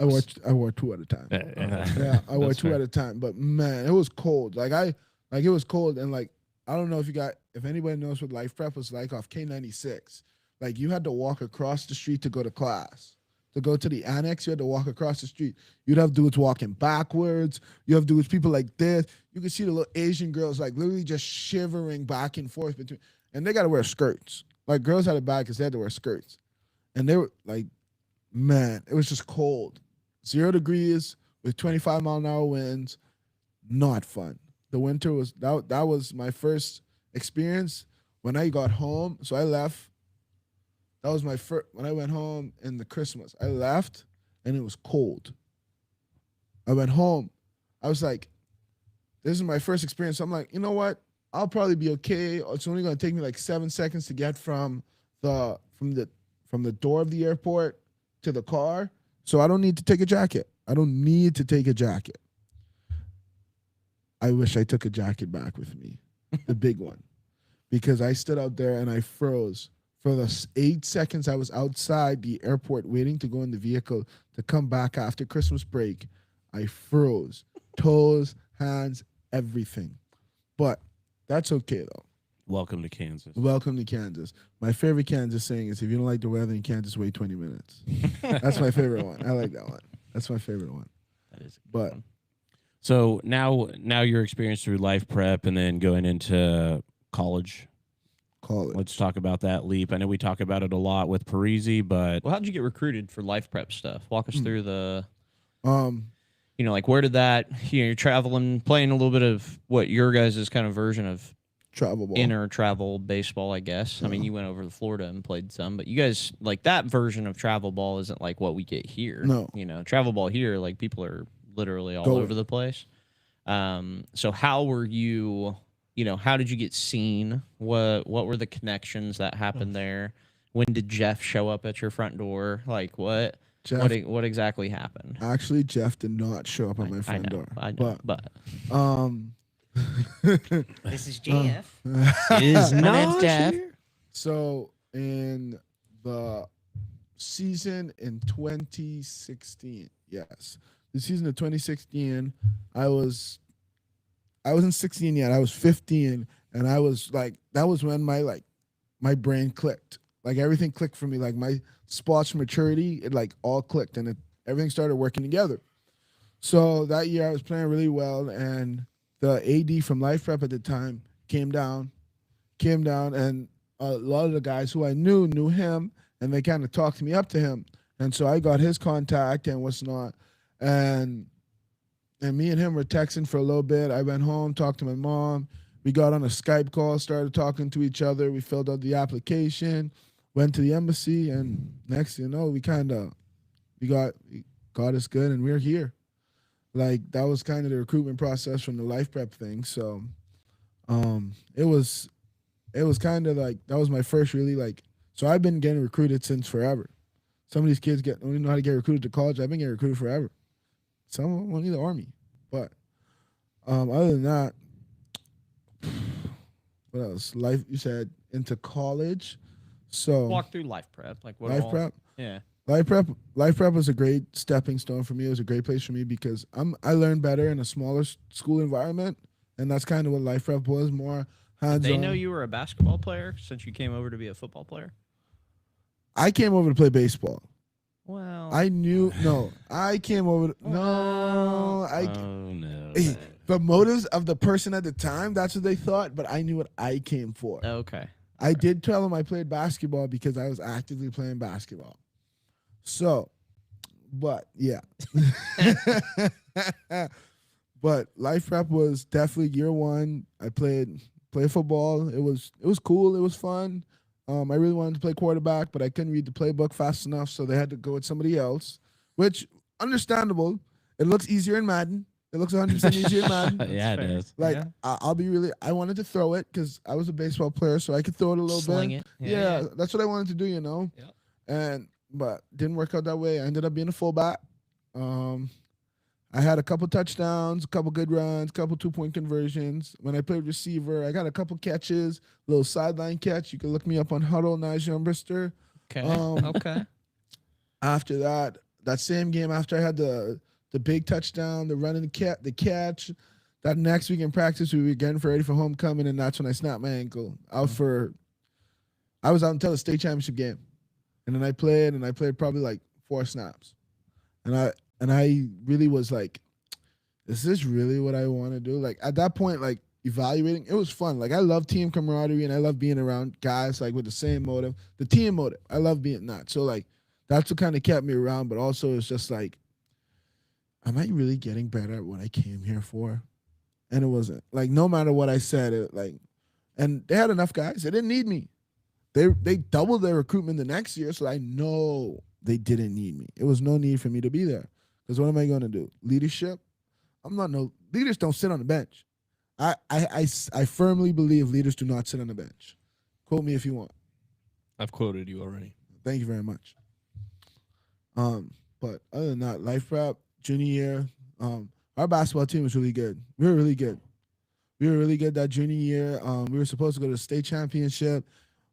I wore 2 at a time. Yeah. Yeah, I wore That's 2 fair. at a time. But man, it was cold. It was cold, and like I don't know if anybody knows what life prep was like off K96. Like you had to walk across the street to go to class. To go to the annex, you had to walk across the street. You'd have dudes walking backwards. You have dudes, people like this. You could see the little Asian girls like literally just shivering back and forth between, and they got to wear skirts. Like girls had it bad because they had to wear skirts, and they were like, man, it was just cold. 0 degrees with 25-mile-an-hour winds. Not fun. The winter was that was my first experience when I got home. So I left. That was my first when I went home in the Christmas. I left and it was cold. I went home. I was like, this is my first experience. I'm like, you know what? I'll probably be okay. It's only gonna take me like 7 seconds to get from the door of the airport to the car. So I don't need to take a jacket. I don't need to take a jacket. I wish I took a jacket back with me, the big one, because I stood out there and I froze. For the 8 seconds I was outside the airport waiting to go in the vehicle to come back after Christmas break, I froze. Toes, hands, everything. But that's okay though. Welcome to Kansas. Welcome to Kansas. My favorite Kansas saying is if you don't like the weather in Kansas, wait 20 minutes. That's my favorite one. I like that one. That's my favorite one. That is a good But one. So now your experience through life prep and then going into college. college. Let's talk about that leap. I know we talk about it a lot with Parisi, but Well, how'd you get recruited for life prep stuff? Walk us through the, Um, like where did that, you're traveling, playing a little bit of what your guys' kind of version of travel ball. inner travel baseball, I guess. I mean, Yeah. you went over to Florida and played some, but you guys like that version of travel ball isn't like what we get here. No. Travel ball here, like people are literally all Going. over the place. So how were you, how did you get seen? What were the connections that happened there? When did Jeff show up at your front door? Like what Jeff, exactly happened? actually, Jeff did not show up at my front door. I know, but This is Jeff. Is My name's not Jeff. here? So in the season in 2016, yes, the season of 2016, I was I wasn't 16 yet. I was 15, and I was like, that was when my brain clicked. Like everything clicked for me. Like my sports maturity, it like all clicked, and everything started working together. So that year I was playing really well, and the AD from Life Prep at the time came down, and a lot of the guys who I knew him, and they kind of talked me up to him, and so I got his contact and what's not, and me and him were texting for a little bit. I went home, talked to my mom. We got on a Skype call, started talking to each other. We filled out the application, went to the embassy, and next thing you know, we got us good, and we're here. Like that was kind of the recruitment process from the Life Prep thing. So it was kind of like that was my first really like, so I've been getting recruited since forever. Some of these kids don't even know how to get recruited to college. I've been getting recruited forever. Some of them want the Army. But other than that, what else? Life, you said into college. So Walk through Life Prep. Like what? Life Prep. Yeah. Life Prep was a great stepping stone for me. It was a great place for me because I learned better in a smaller school environment, and that's kind of what Life Prep was, more hands-on. They know you were a basketball player since you came over to be a football player? I came over to play baseball. Well, I came over to, Oh no. the motives of the person at the time, that's what they thought, but I knew what I came for. okay. I did tell them I played basketball because I was actively playing basketball. So, but yeah. But Life Prep was definitely year one. I played football. It was cool. It was fun. I really wanted to play quarterback, but I couldn't read the playbook fast enough, so they had to go with somebody else, which understandable. It looks easier in Madden. It looks 100% easier in Madden. Yeah, it is. Like Yeah. I'll be really. I wanted to throw it because I was a baseball player, so I could throw it a little Sling bit. it. Yeah, that's what I wanted to do, Yep. But didn't work out that way. I ended up being a fullback. I had a couple touchdowns, a couple good runs, a couple 2-point conversions. When I played receiver, I got a couple catches, little sideline catch. You can look me up on Huddle, Najee Armbruster. Okay. Um, Okay. After that same game, after I had the big touchdown, the run and the catch, that next week in practice, we were getting ready for homecoming, and that's when I snapped my ankle. I was out until the state championship game. And then I played probably like 4 snaps. And I really was like, is this really what I want to do? Like at that point, like evaluating, it was fun. Like I love team camaraderie and I love being around guys like with the same motive, the team motive. I love being that. So like that's what kind of kept me around. But also it's just like, am I really getting better at what I came here for? And it wasn't. Like no matter what I said, and they had enough guys. They didn't need me. They doubled their recruitment the next year, so I know they didn't need me. It was no need for me to be there. Because what am I going to do? Leadership? Leaders don't sit on the bench. I firmly believe leaders do not sit on the bench. Quote me if you want. I've quoted you already. Thank you very much. But other than that, Life Prep, junior year, our basketball team was really good. We were really good. That junior year. We were supposed to go to the state championship,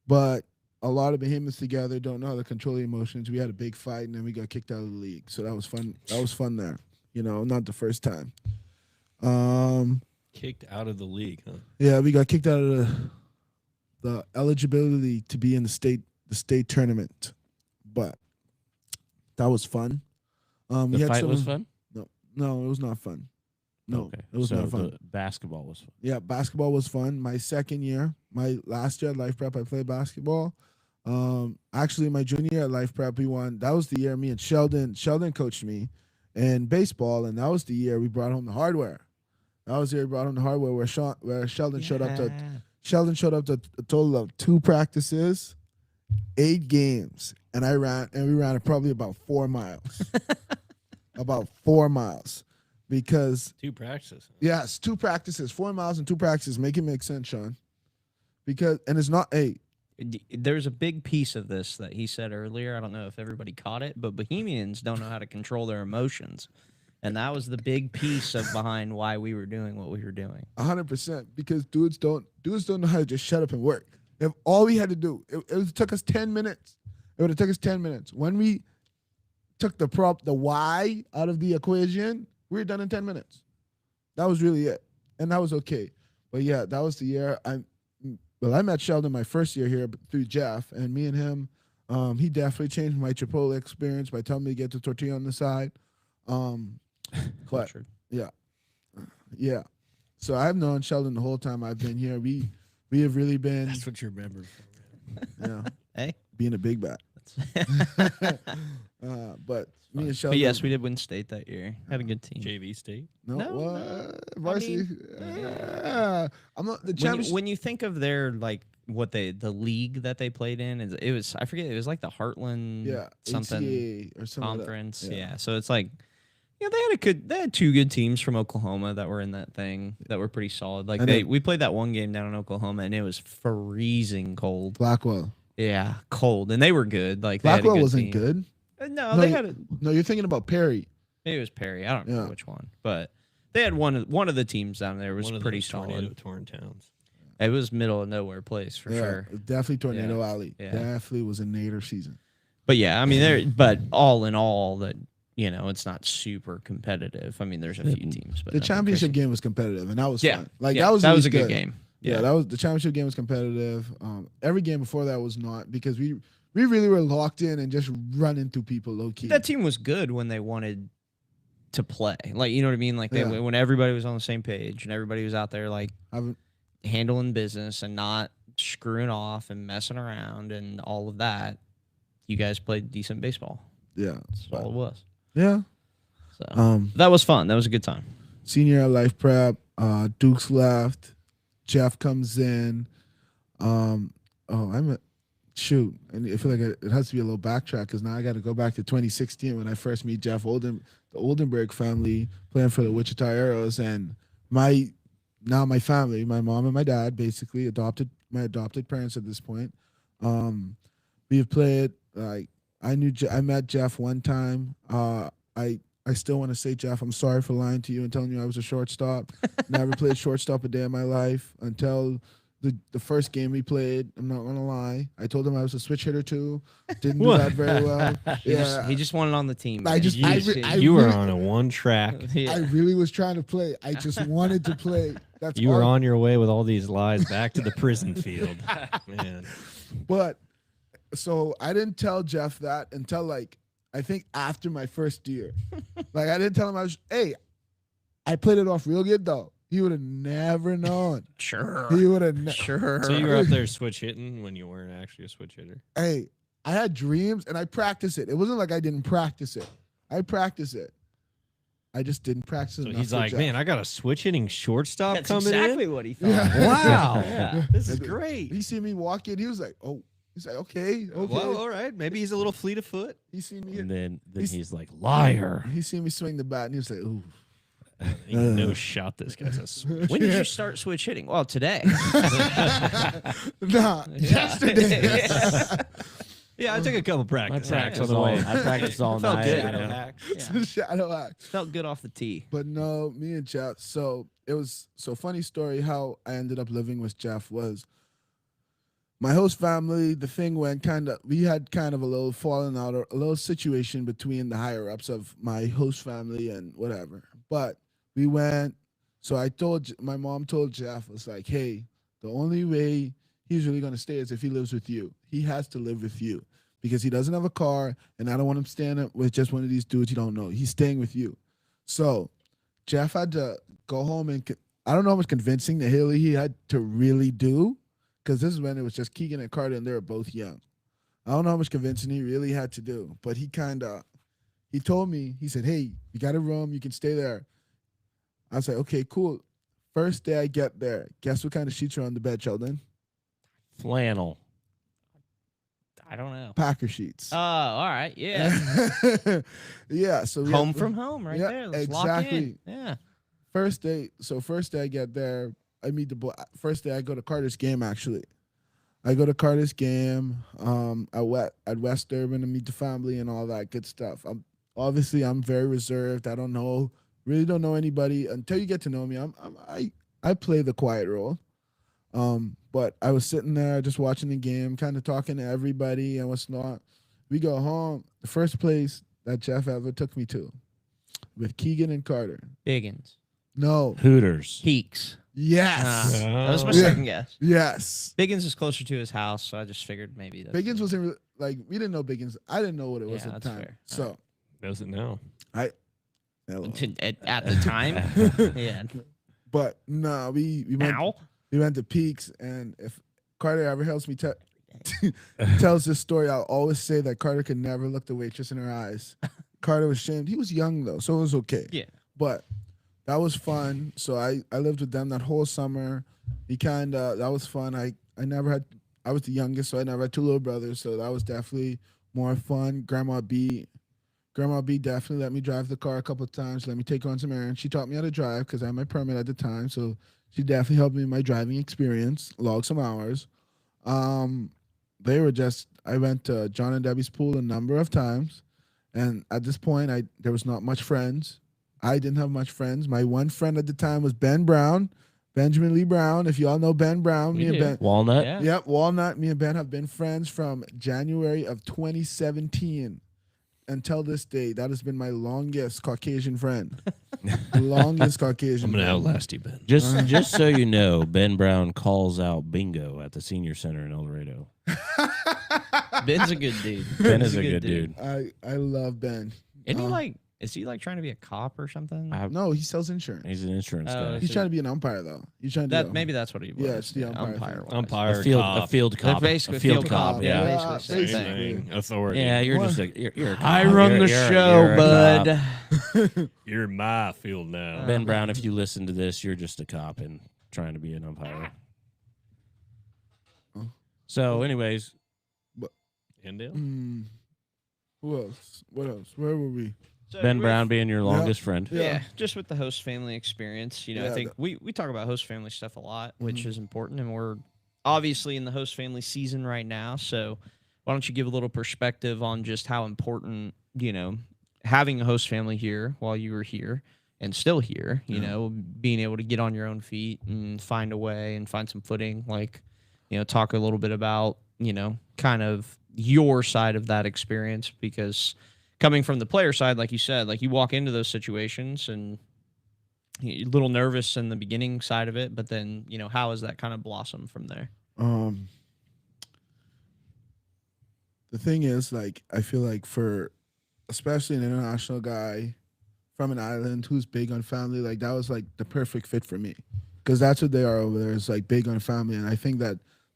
but a lot of behemoths together don't know how to control the emotions. We had a big fight, and then we got kicked out of the league. So that was fun. That was fun there. Not the first time. Kicked out of the league, huh? Yeah, we got kicked out of the eligibility to be in the state tournament, but that was fun. The fight was fun? No, it was not fun. No, Okay. it was So not fun. the basketball was fun. Yeah, basketball was fun. My second year, my last year at Life Prep, I played basketball. Actually, my junior year at Life Prep, we won. That was the year me and Sheldon coached me in baseball, and that was the year we brought home the hardware. That was the year we brought home the hardware where Sheldon showed up to a total of 2 practices, 8 games, and we ran probably about 4 miles. About 4 miles. Because 2 practices. yes, 2 practices, 4 miles and 2 practices. Make it make sense, Sean. And it's not There's a big piece of this that he said earlier. I don't know if everybody caught it, but Bohemians don't know how to control their emotions. And that was the big piece of behind why we were doing what we were doing. 100%. Because dudes don't know how to just shut up and work. If all we had to do, it took us 10 minutes. It would have took us 10 minutes. When we took the why out of the equation, we were done in 10 minutes. That was really it. and that was okay. But yeah, that was the year I met Sheldon my first year here through Jeff, and me and him, he definitely changed my Chipotle experience by telling me to get the tortilla on the side. But Cultured. yeah, so I've known Sheldon the whole time I've been here. We have really been, That's what you remember. Hey. being a big bat. But me and But Sheldon. yes, we did win state that year. Had a good team. JV State. No, No, what? no. Varsity. I'm not the championship. When you think of their like what the league that they played in, it was I forget, it was like the Heartland Yeah, something ATA or something. conference. Yeah. Yeah. So it's like, yeah, they had two good teams from Oklahoma that were in that thing that were pretty solid. Like And we played that one game down in Oklahoma and it was freezing cold. Blackwell. Yeah, cold, and they were good. Like they had a Blackwell good wasn't team. good. No, No, they you- had a. No, you're thinking about Perry. Maybe it was Perry. I don't remember Yeah. which one, but they had one of the teams down there was One of pretty those tornado solid. torn towns. It was middle of nowhere place for sure. Definitely Tornado Alley. Yeah. Definitely was a Nader season. But yeah, I mean, but all in all, that it's not super competitive. I mean, there's a few teams, but The nothing championship crazy. game was competitive, and that was Yeah, fun. Like yeah, that was a at least good game. Yeah, that was the championship game was competitive. Every game before that was not because we really were locked in and just running through people low key. That team was good when they wanted to play. Like, you know what I mean? Like Yeah. when everybody was on the same page and everybody was out there like Haven't- handling business and not screwing off and messing around and all of that. You guys played decent baseball. Yeah, That's all it was. yeah. So that was fun. That was a good time. Senior year life prep. Dukes left. Jeff comes in. Shoot, and I feel like it has to be a little backtrack because now I got to go back to 2016 when I first meet Jeff the Oldenburg family playing for the Wichita Arrows, and my family, my mom and my dad, basically my adopted parents at this point. We have played like I met Jeff one time. I still want to say, Jeff, I'm sorry for lying to you and telling you I was a shortstop. Never played shortstop a day in my life until the first game we played. I'm not gonna lie. I told him I was a switch hitter too. Didn't do that very well. He just wanted on the team. I man. just- You were really- on a one track. Yeah. I really was trying to play. I just wanted to play. That's You were all. on your way with all these lies back to the prison field. Man. But so I didn't tell Jeff that until like I think after my first year. Like I didn't tell him I played it off real good though. He would have never known. Sure. He would have Sure. So you were up there switch hitting when you weren't actually a switch hitter. Hey, I had dreams and I practiced it. It wasn't like I didn't practice it. I practiced it. I just didn't practice it. So enough he's for like, Jeff. man, I got a switch hitting shortstop That's coming exactly in. what he thought. Yeah. Wow. Yeah. This is great. He seen me walk in. He was like, oh. He's like, okay. Well, all right. Maybe he's a little fleet of foot. He seen me. And then He's- he's like, liar. He seen me swing the bat and he was like, ooh. Ain't no shot this guy's a switch. When did you start switch hitting? Well, today. Nah, yesterday. Yeah, I took a couple I practice. practiced on the all, way. I practiced all Felt night. good. you know. Yeah. Shadow act. Felt good off the tee. But no, me and Jeff. So it was funny story how I ended up living with Jeff was my host family. The thing went we had kind of a little falling out or a little situation between the higher ups of my host family and whatever. But we went. So my mom told Jeff, was like, hey, the only way he's really going to stay is if he lives with you. He has to live with you because he doesn't have a car and I don't want him staying up with just one of these dudes you don't know. He's staying with you. So Jeff had to go home and I don't know how much convincing the hell he had to really do because this is when it was just Keegan and Carter and they were both young. I don't know how much convincing he really had to do, but he told me, he said, hey, you got a room, you can stay there. I was like, okay, cool. First day I get there, guess what kind of sheets are on the bed, Sheldon? Flannel. I don't know. Packer sheets. Oh, all right. Yeah. Yeah. So we Home had- from home right Yeah, there. Let's lock in. exactly. Yeah. First day I get there, I meet the boy. First day I go to Carter's game, actually. I go to Carter's game at West Durban to meet the family and all that good stuff. I'm very reserved. Really don't know anybody until you get to know me. I play the quiet role. But I was sitting there just watching the game, kind of talking to everybody and what's not. We go home. The first place that Jeff ever took me to with Keegan and Carter. Biggins. No. Hooters. Heeks. Yes. That was my Yeah. second guess. Yes. Biggins is closer to his house, so I just figured maybe that's Biggins wasn't like we didn't know Biggins. I didn't know what it was Yeah, at the that's time. fair. So Knows it now. hello. At the time. Yeah. But no, we went Now. we went to Peaks, and if Carter ever helps me tells this story, I'll always say that Carter could never look the waitress in her eyes. Carter was shamed. He was young though, so it was okay. Yeah. But that was fun. So I lived with them that whole summer. That was fun. I was the youngest, so I never had two little brothers. So that was definitely more fun. Grandma B definitely let me drive the car a couple of times, let me take her on some errands. She taught me how to drive because I had my permit at the time. So she definitely helped me in my driving experience, logged some hours. I went to John and Debbie's pool a number of times. And at this point, there was not much friends. I didn't have much friends. My one friend at the time was Ben Brown, Benjamin Lee Brown. If you all know Ben Brown, We me and do. Ben. Walnut. Yeah. Yep, Walnut. Me and Ben have been friends from January of 2017 until this day. That has been my longest Caucasian friend. Longest Caucasian. I'm gonna friend. outlast you, Ben. Just so you know, Ben Brown calls out bingo at the senior center in El Dorado. Ben's a good dude. Ben He's is a good dude. I love Ben. Is he like trying to be a cop or something? No, he sells insurance. He's an insurance Oh, guy. He's so- trying to be an umpire though. He's trying to That do maybe that's what he was. Yeah, it's the umpire thing. wise. Umpire, A cop, field They're cop. basically A field field cop. cop, Yeah. yeah. basically same basically. thing. authority. Yeah, you're What? just like you're a cop. I run the You're show, a cop. bud. You're my field now. Ben Brown, if you listen to this, you're just a cop and trying to be an umpire. Oh. So, anyways, Endale? Who else? What else? Where were we? So Ben with- Brown being your longest friend. Yeah. Just with the host family experience, I Yeah, think we talk about host family stuff a lot, which Mhm. is important, and we're obviously in the host family season right now. So why don't you give a little perspective on just how important, having a host family here while you were here and still here, being able to get on your own feet and find a way and find some footing, talk a little bit about, kind of your side of that experience, because coming from the player side, like you said, like you walk into those situations and you're a little nervous in the beginning side of it, but then, how has that kind of blossomed from there? The thing is, like, I feel like for especially an international guy from an island who's big on family, like that was like the perfect fit for me, because that's what they are over there. It's like big on family, and I think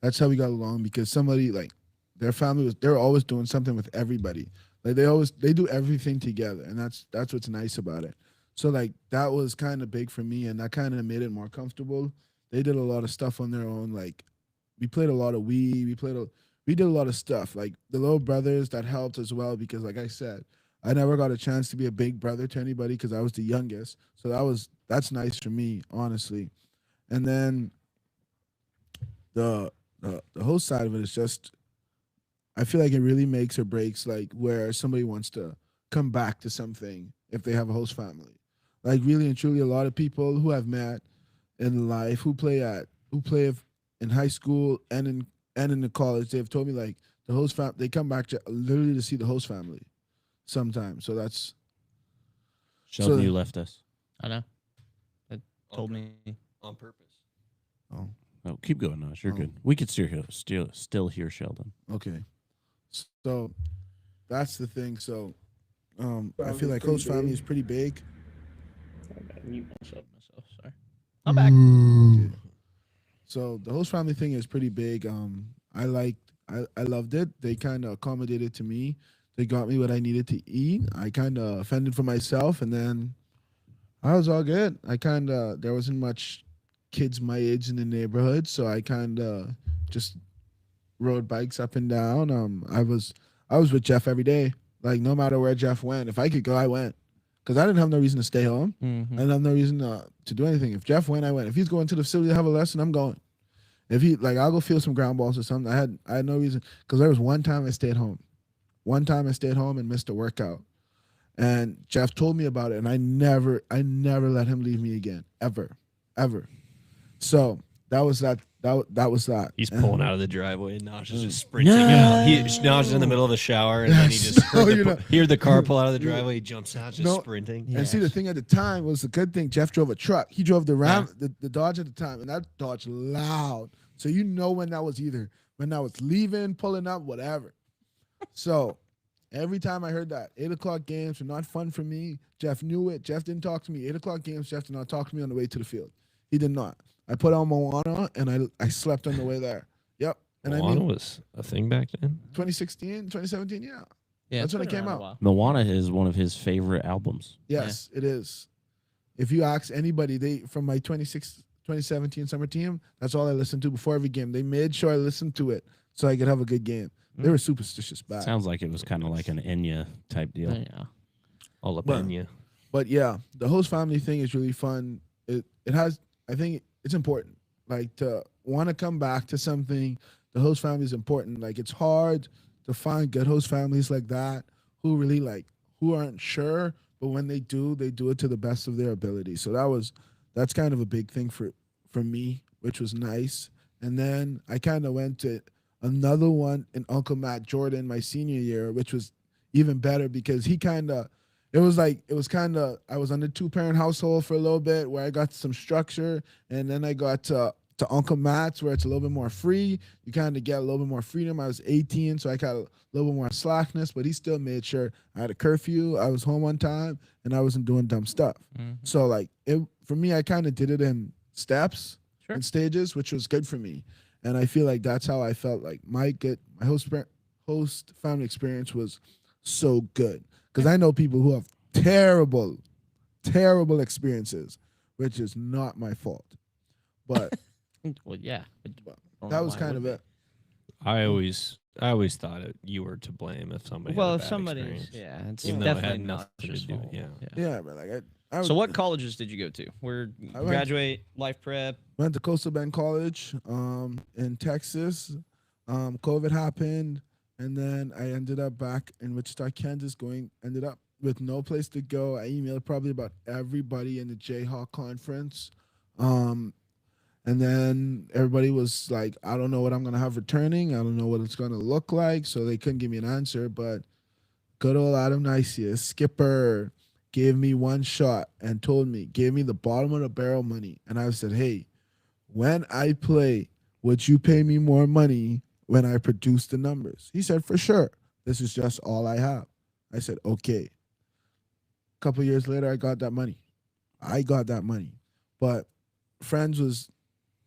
that's how we got along, because somebody like their family they're always doing something with everybody. Like they do everything together, and that's what's nice about it. So like that was kind of big for me, and that kind of made it more comfortable. They did a lot of stuff on their own. Like we played a lot of Wii. We did a lot of stuff. Like the little brothers, that helped as well, because like I said, I never got a chance to be a big brother to anybody because I was the youngest. So that's nice for me, honestly. And then the host side of it is just, I feel like it really makes or breaks like where somebody wants to come back to something if they have a host family. Like really and truly, a lot of people who I've met in life who play in high school and in the college, they've told me like the host they come back literally to see the host family sometimes. So that's Sheldon, So- you left us. I know. It told me. On purpose. oh Oh, keep going, Nosh. You're Oh. good. We could still hear Sheldon. okay. So that's the thing. So I feel like host family is pretty big. Mute myself. Sorry. I'm back. Okay. So the host family thing is pretty big. I loved it. They kind of accommodated to me. They got me what I needed to eat. I kind of fended for myself, and then I was all good. There wasn't much kids my age in the neighborhood, so I kind of just rode bikes up and down. I was with Jeff every day. Like no matter where Jeff went, if I could go, I went, because I didn't have no reason to stay home. Mm-hmm. I didn't have no reason to do anything. If Jeff went, I went. If he's going to the facility to have a lesson, I'm going. If he I'll go feel some ground balls or something. I had no reason, because there was one time I stayed home. One time I stayed home and missed a workout, and Jeff told me about it, and I never let him leave me again, ever. So that was that was that. He's And- pulling out of the driveway, and Naj is just sprinting No. out. Naj is in the middle of the shower, and then he just No, heard you the, know- heard the car pull out of the driveway. He jumps out, just No. sprinting. And see, the thing at the time was the good thing. Jeff drove a truck. He drove the Ram, the Dodge at the time, and that Dodge loud. So you know when that was leaving, pulling up, whatever. So every time I heard that 8 o'clock games were not fun for me. Jeff knew it. Jeff didn't talk to me. 8 o'clock games. Jeff did not talk to me on the way to the field. He did not. I put on Moana and I slept on the way there. Yep. And Moana I mean, was a thing back then. 2016, 2017, yeah. Yeah, That's when it's it been came around a out. while. Moana is one of his favorite albums. Yes, it is. If you ask anybody, they from my 2017 summer team, that's all I listened to before every game. They made sure I listened to it so I could have a good game. They were superstitious bad. Sounds like it was kind of like an Enya type deal. Yeah. All up Well, in you. But yeah, the host family thing is really fun. It has, I think it's important. Like to want to come back to something, the host family is important. Like it's hard to find good host families like that who really who aren't sure, but when they do it to the best of their ability. So that's kind of a big thing for me, which was nice. And then I kind of went to another one in Uncle Matt Jordan my senior year, which was even better because I was on the 2-parent household for a little bit where I got some structure, and then I got to Uncle Matt's where it's a little bit more free. You kind of get a little bit more freedom. I was 18, so I got a little bit more slackness, but he still made sure I had a curfew, I was home on time, and I wasn't doing dumb stuff. So for me, I kind of did it in steps and stages, which was good for me. And I feel like that's how I felt like my host family experience was so good. Because I know people who have terrible, terrible experiences, which is not my fault. But Well, yeah. that was kind of it. I always thought you were to blame if somebody. Well, had a if bad somebody's, experience. yeah, it's Even though it had definitely nothing not to just do- fault. yeah. Yeah, but I So what colleges did you go to? I went- Graduate, life prep? went to Coastal Bend College in Texas. COVID happened, and then I ended up back in Wichita, Kansas. Ended up with no place to go. I emailed probably about everybody in the Jayhawk conference, and then everybody was like, "I don't know what I'm gonna have returning. I don't know what it's gonna look like." So they couldn't give me an answer. But good old Adam Nicias, skipper, gave me one shot and gave me the bottom of the barrel money, and I said, "Hey, when I play, would you pay me more money when I produce the numbers?" He said, "For sure. This is just all I have." I said, "Okay." A couple years later, I got that money. But Friends was,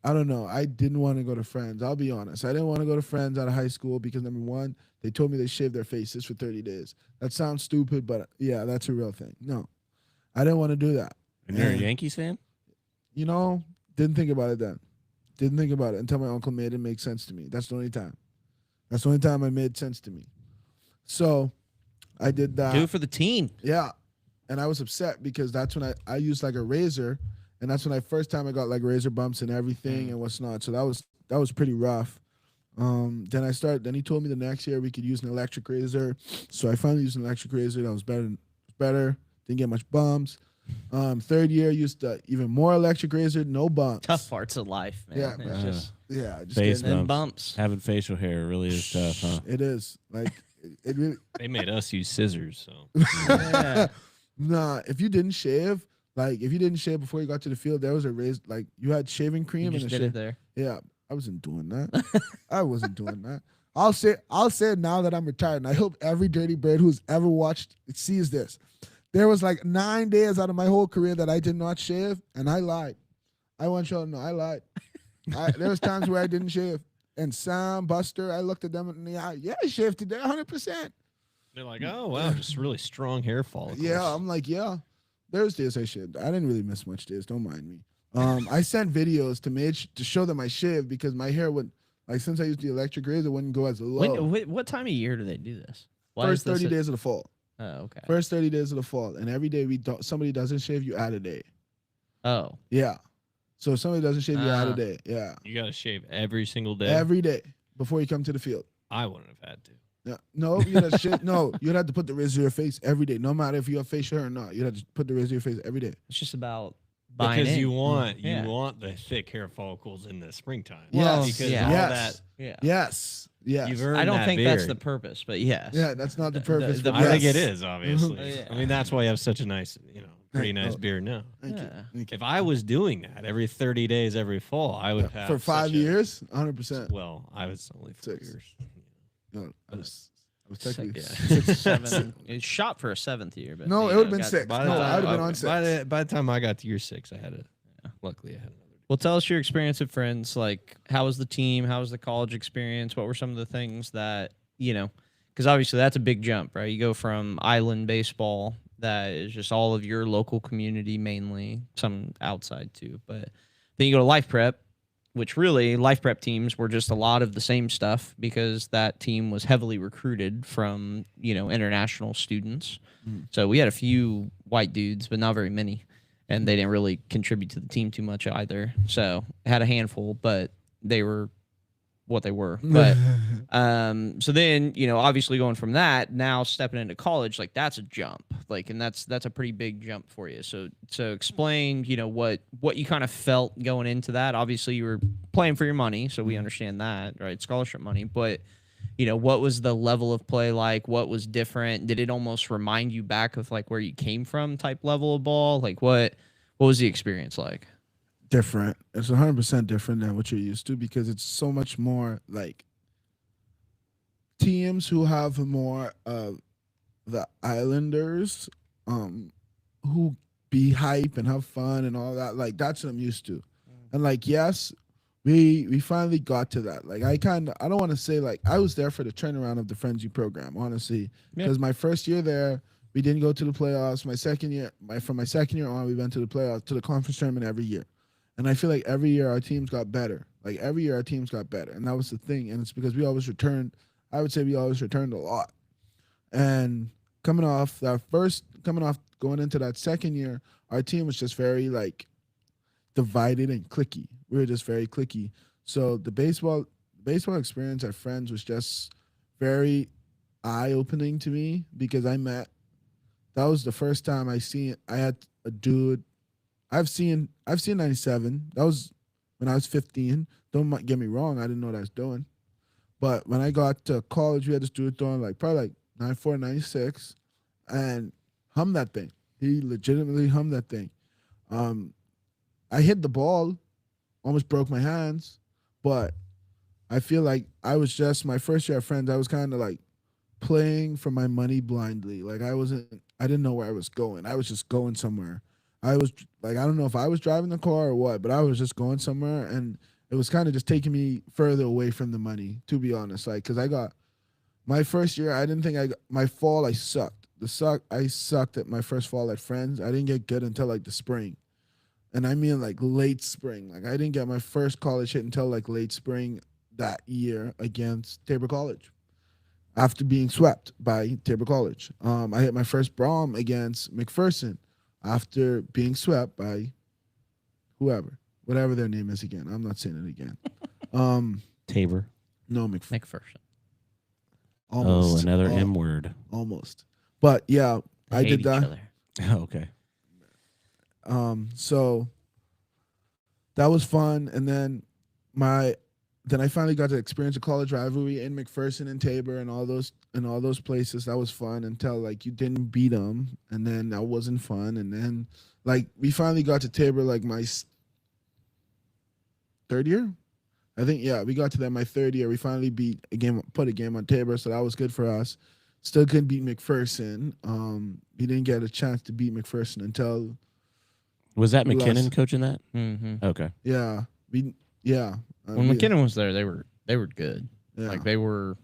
I don't know. I didn't want to go to Friends. I'll be honest. I didn't want to go to Friends out of high school because, number one, they told me they shaved their faces for 30 days. That sounds stupid, but yeah, that's a real thing. No, I didn't want to do that. And you're a And- Yankees fan? Didn't think about it then. Didn't think about it until my uncle made it make sense to me. That's the only time. That's the only time it made sense to me. So I did that. Do it for the team. Yeah. And I was upset because that's when I used like a razor, and that's when I got like razor bumps and everything and what's not. So that was pretty rough. Then he told me the next year we could use an electric razor. So I finally used an electric razor. That was better. Didn't get much bumps. Third year used even more electric razor, no bumps. Tough parts of life, man. Yeah, It's man. just Yeah, just Face getting- and bumps. bumps. Having facial hair really is tough, huh? it is like it really. They made us use scissors, so Yeah. Nah, if you didn't shave before you got to the field, there was a razor, like you had shaving cream You and just a did it there. Yeah, I wasn't doing that. I wasn't doing that. I'll say it now that I'm retired, and I hope every dirty bird who's ever watched sees this. There was like 9 days out of my whole career that I did not shave, and I lied. I want y'all to know I lied. There was times where I didn't shave. And Sam, Buster, I looked at them in the eye. Yeah, I shaved today, 100%. they're like, "Oh wow, just really strong hair follicles." Yeah, I'm like, yeah. There's days I shaved. I didn't really miss much days. Don't mind me. I sent videos to show them I shaved because my hair would, like, since I used the electric razor, it wouldn't go as low. What time of year do they do this? First 30 days of the fall. Oh, okay. First 30 days of the fall. And every day somebody doesn't shave, you add a day. Oh, Yeah. So if somebody doesn't shave, you add a Ah. day. Yeah. You gotta shave every single day. Every day before you come to the field. I wouldn't have had to. Yeah. No, you'd have to shave. No, you'd have to put the razor to your face every day, no matter if you have facial hair or not. You'd have to put the razor to your face every day. it's just about buying because in. you want Yeah. the thick hair follicles in the springtime. Well, because yeah. all yes. that Yeah. Yes. Yes. you've earned. I don't that think that's the beard. purpose, but yes. Yeah, that's not the purpose. the but I think yes. it is obviously. Yeah. I mean, that's why you have such a nice, pretty nice Oh. beard now. Thank you. Yeah. Thank you. If I was doing that every 30 days every fall, I would have For 5 such a- years, 100%. Well, I was only 4 6. years. No, I was technically Yeah. 6 or 7. 7. It's shot for a 7th year, but No, you it know, would've been got- 6. By No, the I time- would've been on 6. by the time I got to year 6, I had it. Luckily, I had another. Well, tell us your experience at Friends. Like, how was the team? How was the college experience? What were some of the things that, because obviously that's a big jump, right? You go from island baseball, that is just all of your local community mainly, some outside too. But then you go to Life Prep, which really Life Prep teams were just a lot of the same stuff because that team was heavily recruited from, international students. So we had a few white dudes, but not very many. And they didn't really contribute to the team too much either. So had a handful, but they were what they were. But so then, obviously going from that, now stepping into college, like that's a jump. Like, and that's a pretty big jump for you. So explain, what you kind of felt going into that. Obviously you were playing for your money, so we understand that, right? Scholarship money, but what was the level of play like? What was different? Did it almost remind you back of like where you came from type level of ball? Like what was the experience like? Different. It's 100% different than what you're used to because it's so much more like teams who have more of the Islanders, who be hype and have fun and all that. Like that's what I'm used to. And like, yes, we finally got to that. Like I don't want to say like I was there for the turnaround of the Frenzy program, honestly. Because my first year there, we didn't go to the playoffs. From my second year on, we went to the playoffs, to the conference tournament every year. And I feel like every year our teams got better. Like every year our teams got better. And that was the thing. And it's because we always returned. I would say we always returned a lot. And coming off going into that second year, our team was just very like divided and cliquey. We were just very cliquey. So the baseball experience at Friends was just very eye-opening to me because that was the first time I had a dude. I've seen 97. That was when I was 15. Don't get me wrong, I didn't know what I was doing. But when I got to college, we had this dude throwing probably like 94, 96 and hummed that thing. He legitimately hummed that thing. I hit the ball, almost broke my hands, but I feel like I was just my first year at Friends. I was kind of like playing for my money blindly. Like I didn't know where I was going. I was just going somewhere. I was like, I don't know if I was driving the car or what, but I was just going somewhere, and it was kind of just taking me further away from the money, to be honest. Like, cause I got my first year, I didn't think my fall, I sucked. I sucked at my first fall at Friends. I didn't get good until like the spring. And I mean like late spring. Like I didn't get my first college hit until like late spring that year against Tabor College. After being swept by Tabor College. I hit my first Brom against McPherson after being swept by whatever their name is again. I'm not saying it again. Tabor. No, McPherson. almost. Oh, another M word. Almost. But yeah, I Hate did each that. other. Okay. So that was fun. And then I finally got to experience a college rivalry in McPherson and Tabor and all those places. That was fun until like you didn't beat them, and then that wasn't fun. And then like we finally got to Tabor like my third year, I think. Yeah, we got to that my third year. We finally put a game on Tabor, so that was good for us. Still couldn't beat McPherson. We didn't get a chance to beat McPherson until Was that we McKinnon lost. coaching that? Mm-hmm. Okay. Yeah, When McKinnon was there, they were good. yeah. Like they were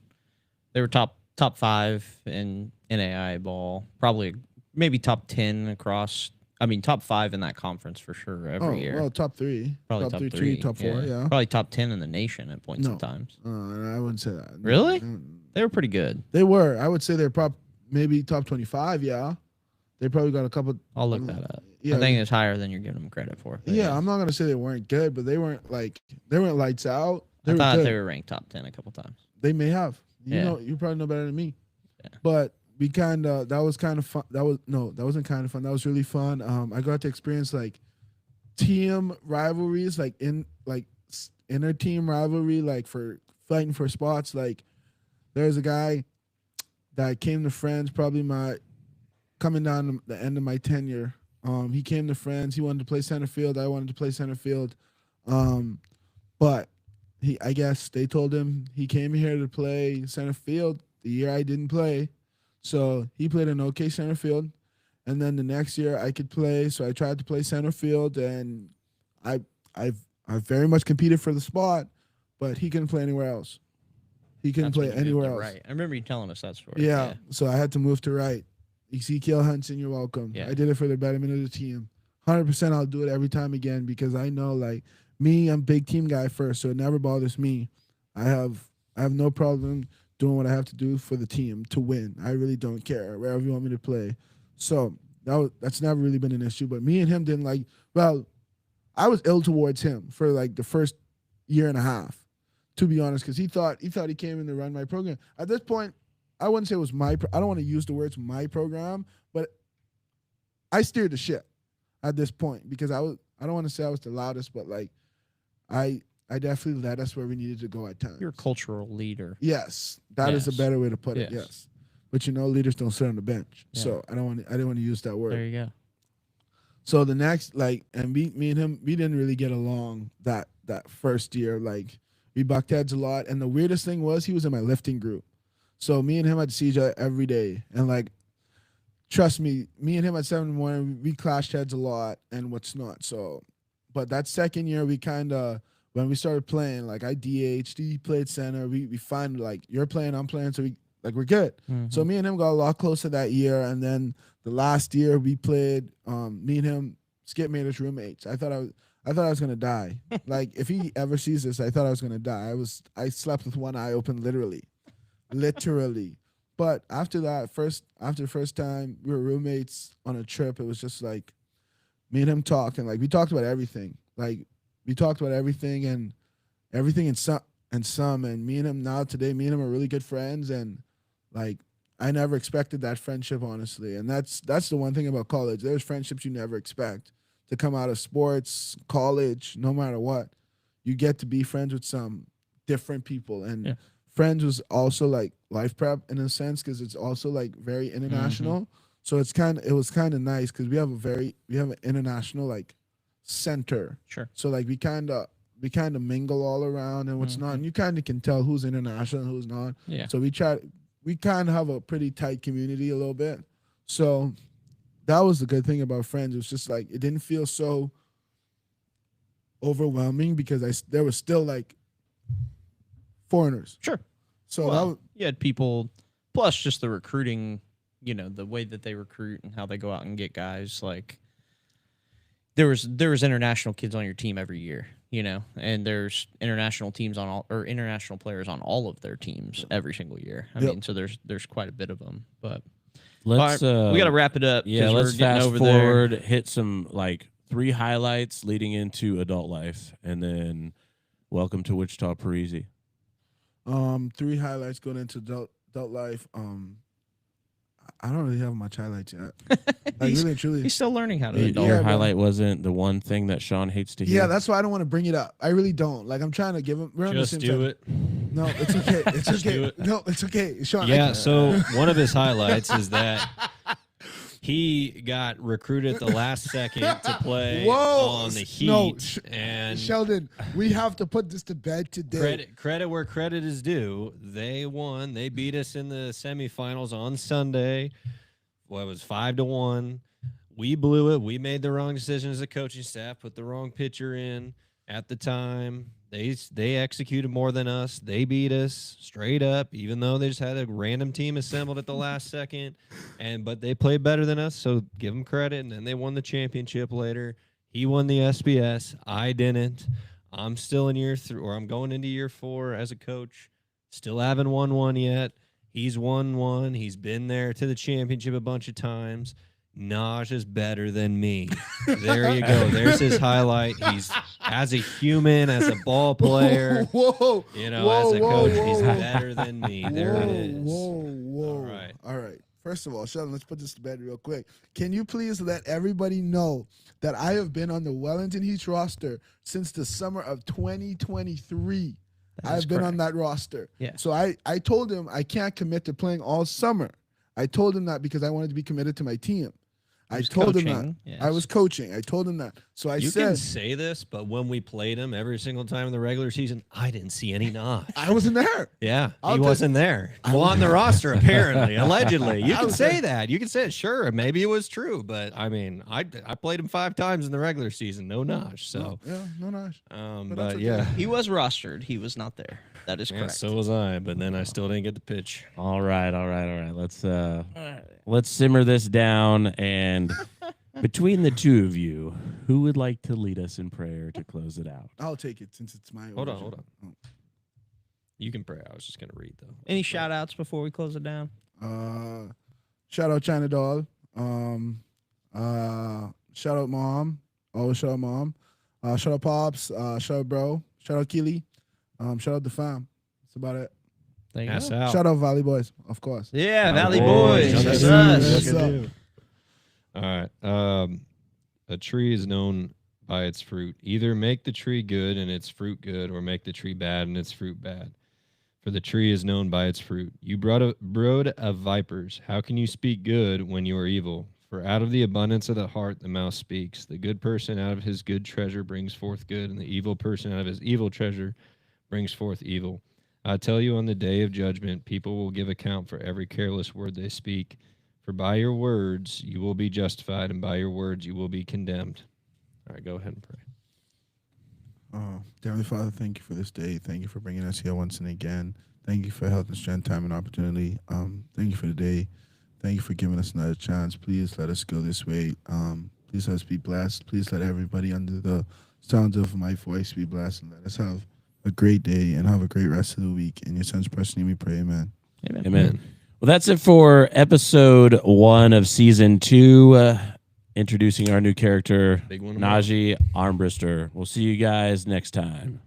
top 5 in NAI ball, probably maybe top 10 across. I mean, top 5 in that conference for sure every year. Well, top 3. Probably top top 3, top 4, yeah. Probably top 10 in the nation at points No. of times. I wouldn't say that. Really? No. They were pretty good. They were. I would say they're maybe top 25, yeah. They probably got a couple. I'll look that up. Yeah, I think it's higher than you're giving them credit for. but yeah, I'm not going to say they weren't good, but they weren't lights out. They I were thought good. they were ranked top 10 a couple times. They may have. Yeah. You probably know better than me. Yeah. But that was kind of fun. That wasn't kind of fun. That was really fun. I got to experience like team rivalries, like inner team rivalry, like for fighting for spots. Like there's a guy that came to Friends, probably coming down the end of my tenure. He came to Friends. He wanted to play center field. I wanted to play center field. But I guess they told him he came here to play center field the year I didn't play. So he played an okay center field. And then the next year I could play. So I tried to play center field, and I very much competed for the spot, but he couldn't play anywhere else. He couldn't That's when play you moved anywhere to else. Right. I remember you telling us that story. Yeah. So I had to move to right. Ezekiel Hunson, you're welcome. Yeah. I did it for the betterment of the team. 100% I'll do it every time again, because I know, like, me, I'm a big team guy first, so it never bothers me. I have no problem doing what I have to do for the team to win. I really don't care wherever you want me to play. So that's never really been an issue. But me and him didn't like. Well, I was ill towards him for like the first year and a half, to be honest, because he thought he came in to run my program. At this point, I wouldn't say it was I don't want to use the words my program, but I steered the ship at this point, because I don't want to say I was the loudest, but like I definitely led us where we needed to go at times. You're a cultural leader. Yes, that is a Yes. better way to put it. Yes. Yes, but leaders don't sit on the bench, Yeah. so I didn't want to use that word. There you go. So the next, like, and me and him, we didn't really get along that first year. Like, we bucked heads a lot, and the weirdest thing was he was in my lifting group. So me and him had to see each other every day, and like, trust me, me and him at 7 in the morning, we clashed heads a lot and what's not. So, but that second year, we kind of, when we started playing, like, I DH'd, he played center. We find, like, you're playing, I'm playing, so we're good. So me and him got a lot closer that year, and then the last year we played, me and him, Skip made us roommates. I thought I was gonna die. Like, if he ever sees this, I thought I was gonna die. I slept with one eye open, literally. But after that, after the first time we were roommates on a trip, it was just like me and him talking. Like, we talked about everything. Like, we talked about everything and everything and some. And me and him now today, me and him are really good friends. And like, I never expected that friendship, honestly. And that's the one thing about college. There's friendships you never expect to come out of sports, college, no matter what. You get to be friends with some different people. And Yeah. Friends was also like life prep in a sense, because it's also like very international. So it was kind of nice, because we have an international like center. Sure. So like we kind of mingle all around and what's not, and you kind of can tell who's international and who's not. Yeah. So we kind of have a pretty tight community a little bit. So that was the good thing about Friends. It was just like, it didn't feel so overwhelming, because there was still like foreigners. Sure. So Well, you had people, plus just the recruiting, the way that they recruit and how they go out and get guys. Like, there was international kids on your team every year, and there's international teams international players on all of their teams every single year. I mean, so there's quite a bit of them. But Let's we got to wrap it up. yeah, 'cause let's we're getting fast over forward, hit some like 3 highlights leading into adult life, and then welcome to Wichita Parisi. 3 highlights going into adult life. I don't really have much highlights yet. Like, He's- really and truly. He's still learning how to Your adult. Yeah, but- highlight wasn't the one thing that Sean hates to hear. Yeah, that's why I don't want to bring it up. I really don't. Like, I'm trying to give him. We're on the Just same do side. it. No, it's okay. It's Just okay. do it. No, it's okay. Sean. Yeah, so one of his highlights is that he got recruited at the last second to play Whoa, on the Heat. no, and Sheldon, we have to put this to bed today. credit where credit is due. They won. They beat us in the semifinals on Sunday. Well, it was 5-1. We blew it. We made the wrong decision as a coaching staff, put the wrong pitcher in at the time. They executed more than us. They beat us straight up, even though they just had a random team assembled at the last second. But they played better than us, so give them credit. And then they won the championship later. He won the SBS. I didn't. I'm still in year 3, or I'm going into year 4 as a coach. Still haven't won one yet. He's won one. He's been there to the championship a bunch of times. Naj is better than me. There you go. There's his highlight. He's, as a human, as a ball player, Whoa. as a coach, he's whoa. better than me. There it is. Whoa. All right. All right. First of all, Sheldon, let's put this to bed real quick. Can you please let everybody know that I have been on the Wellington Heat roster since the summer of 2023. I've been on that roster. Yeah. So I told him I can't commit to playing all summer. I told him that because I wanted to be committed to my team. I told him that. I was coaching. I told him that. So I You said, can say this, but when we played him every single time in the regular season, I didn't see any Naj. I wasn't there. Yeah, I'll he tell- wasn't there. Well, on the roster, apparently, allegedly. You can say that. You can say it. Sure, maybe it was true, but I mean, I played him 5 times in the regular season, no Naj. So, Yeah, no Nash. but that's okay. yeah, He was rostered. He was not there. That is yeah, correct. so was I. But then I still didn't get the pitch. All right. Let's simmer this down, and between the two of you, who would like to lead us in prayer to close it out? I'll take it since it's my. Hold on, origin. You can pray. I was just gonna read though. Any shout outs before we close it down? Shout out China Doll. Shout out Mom. Always shout out Mom. Shout out Pops. Shout out Bro. Shout out Keely. Shout out the fam. That's about it. There you Pass go. out. Shout out Valley Boys, of course. Yeah, Valley Boys. Boys. Yes, That's sir. us. Yes, sir. All right. A tree is known by its fruit. Either make the tree good and its fruit good, or make the tree bad and its fruit bad. For the tree is known by its fruit. You brood of vipers, how can you speak good when you are evil? For out of the abundance of the heart the mouth speaks. The good person out of his good treasure brings forth good, and the evil person out of his evil treasure brings forth evil. I tell you, on the day of judgment, people will give account for every careless word they speak. For by your words you will be justified, and by your words you will be condemned. All right, go ahead and pray. Dear Heavenly Father, thank you for this day. Thank you for bringing us here once and again. Thank you for health and strength, time, and opportunity. Thank you for the day. Thank you for giving us another chance. Please let us go this way. Please let us be blessed. Please let everybody under the sound of my voice be blessed, and let us have a great day and have a great rest of the week. In your son's precious name we pray, amen. Amen. Well, that's it for episode 1 of season 2. Introducing our new character, Big one. Najee Armbrister. We'll see you guys next time.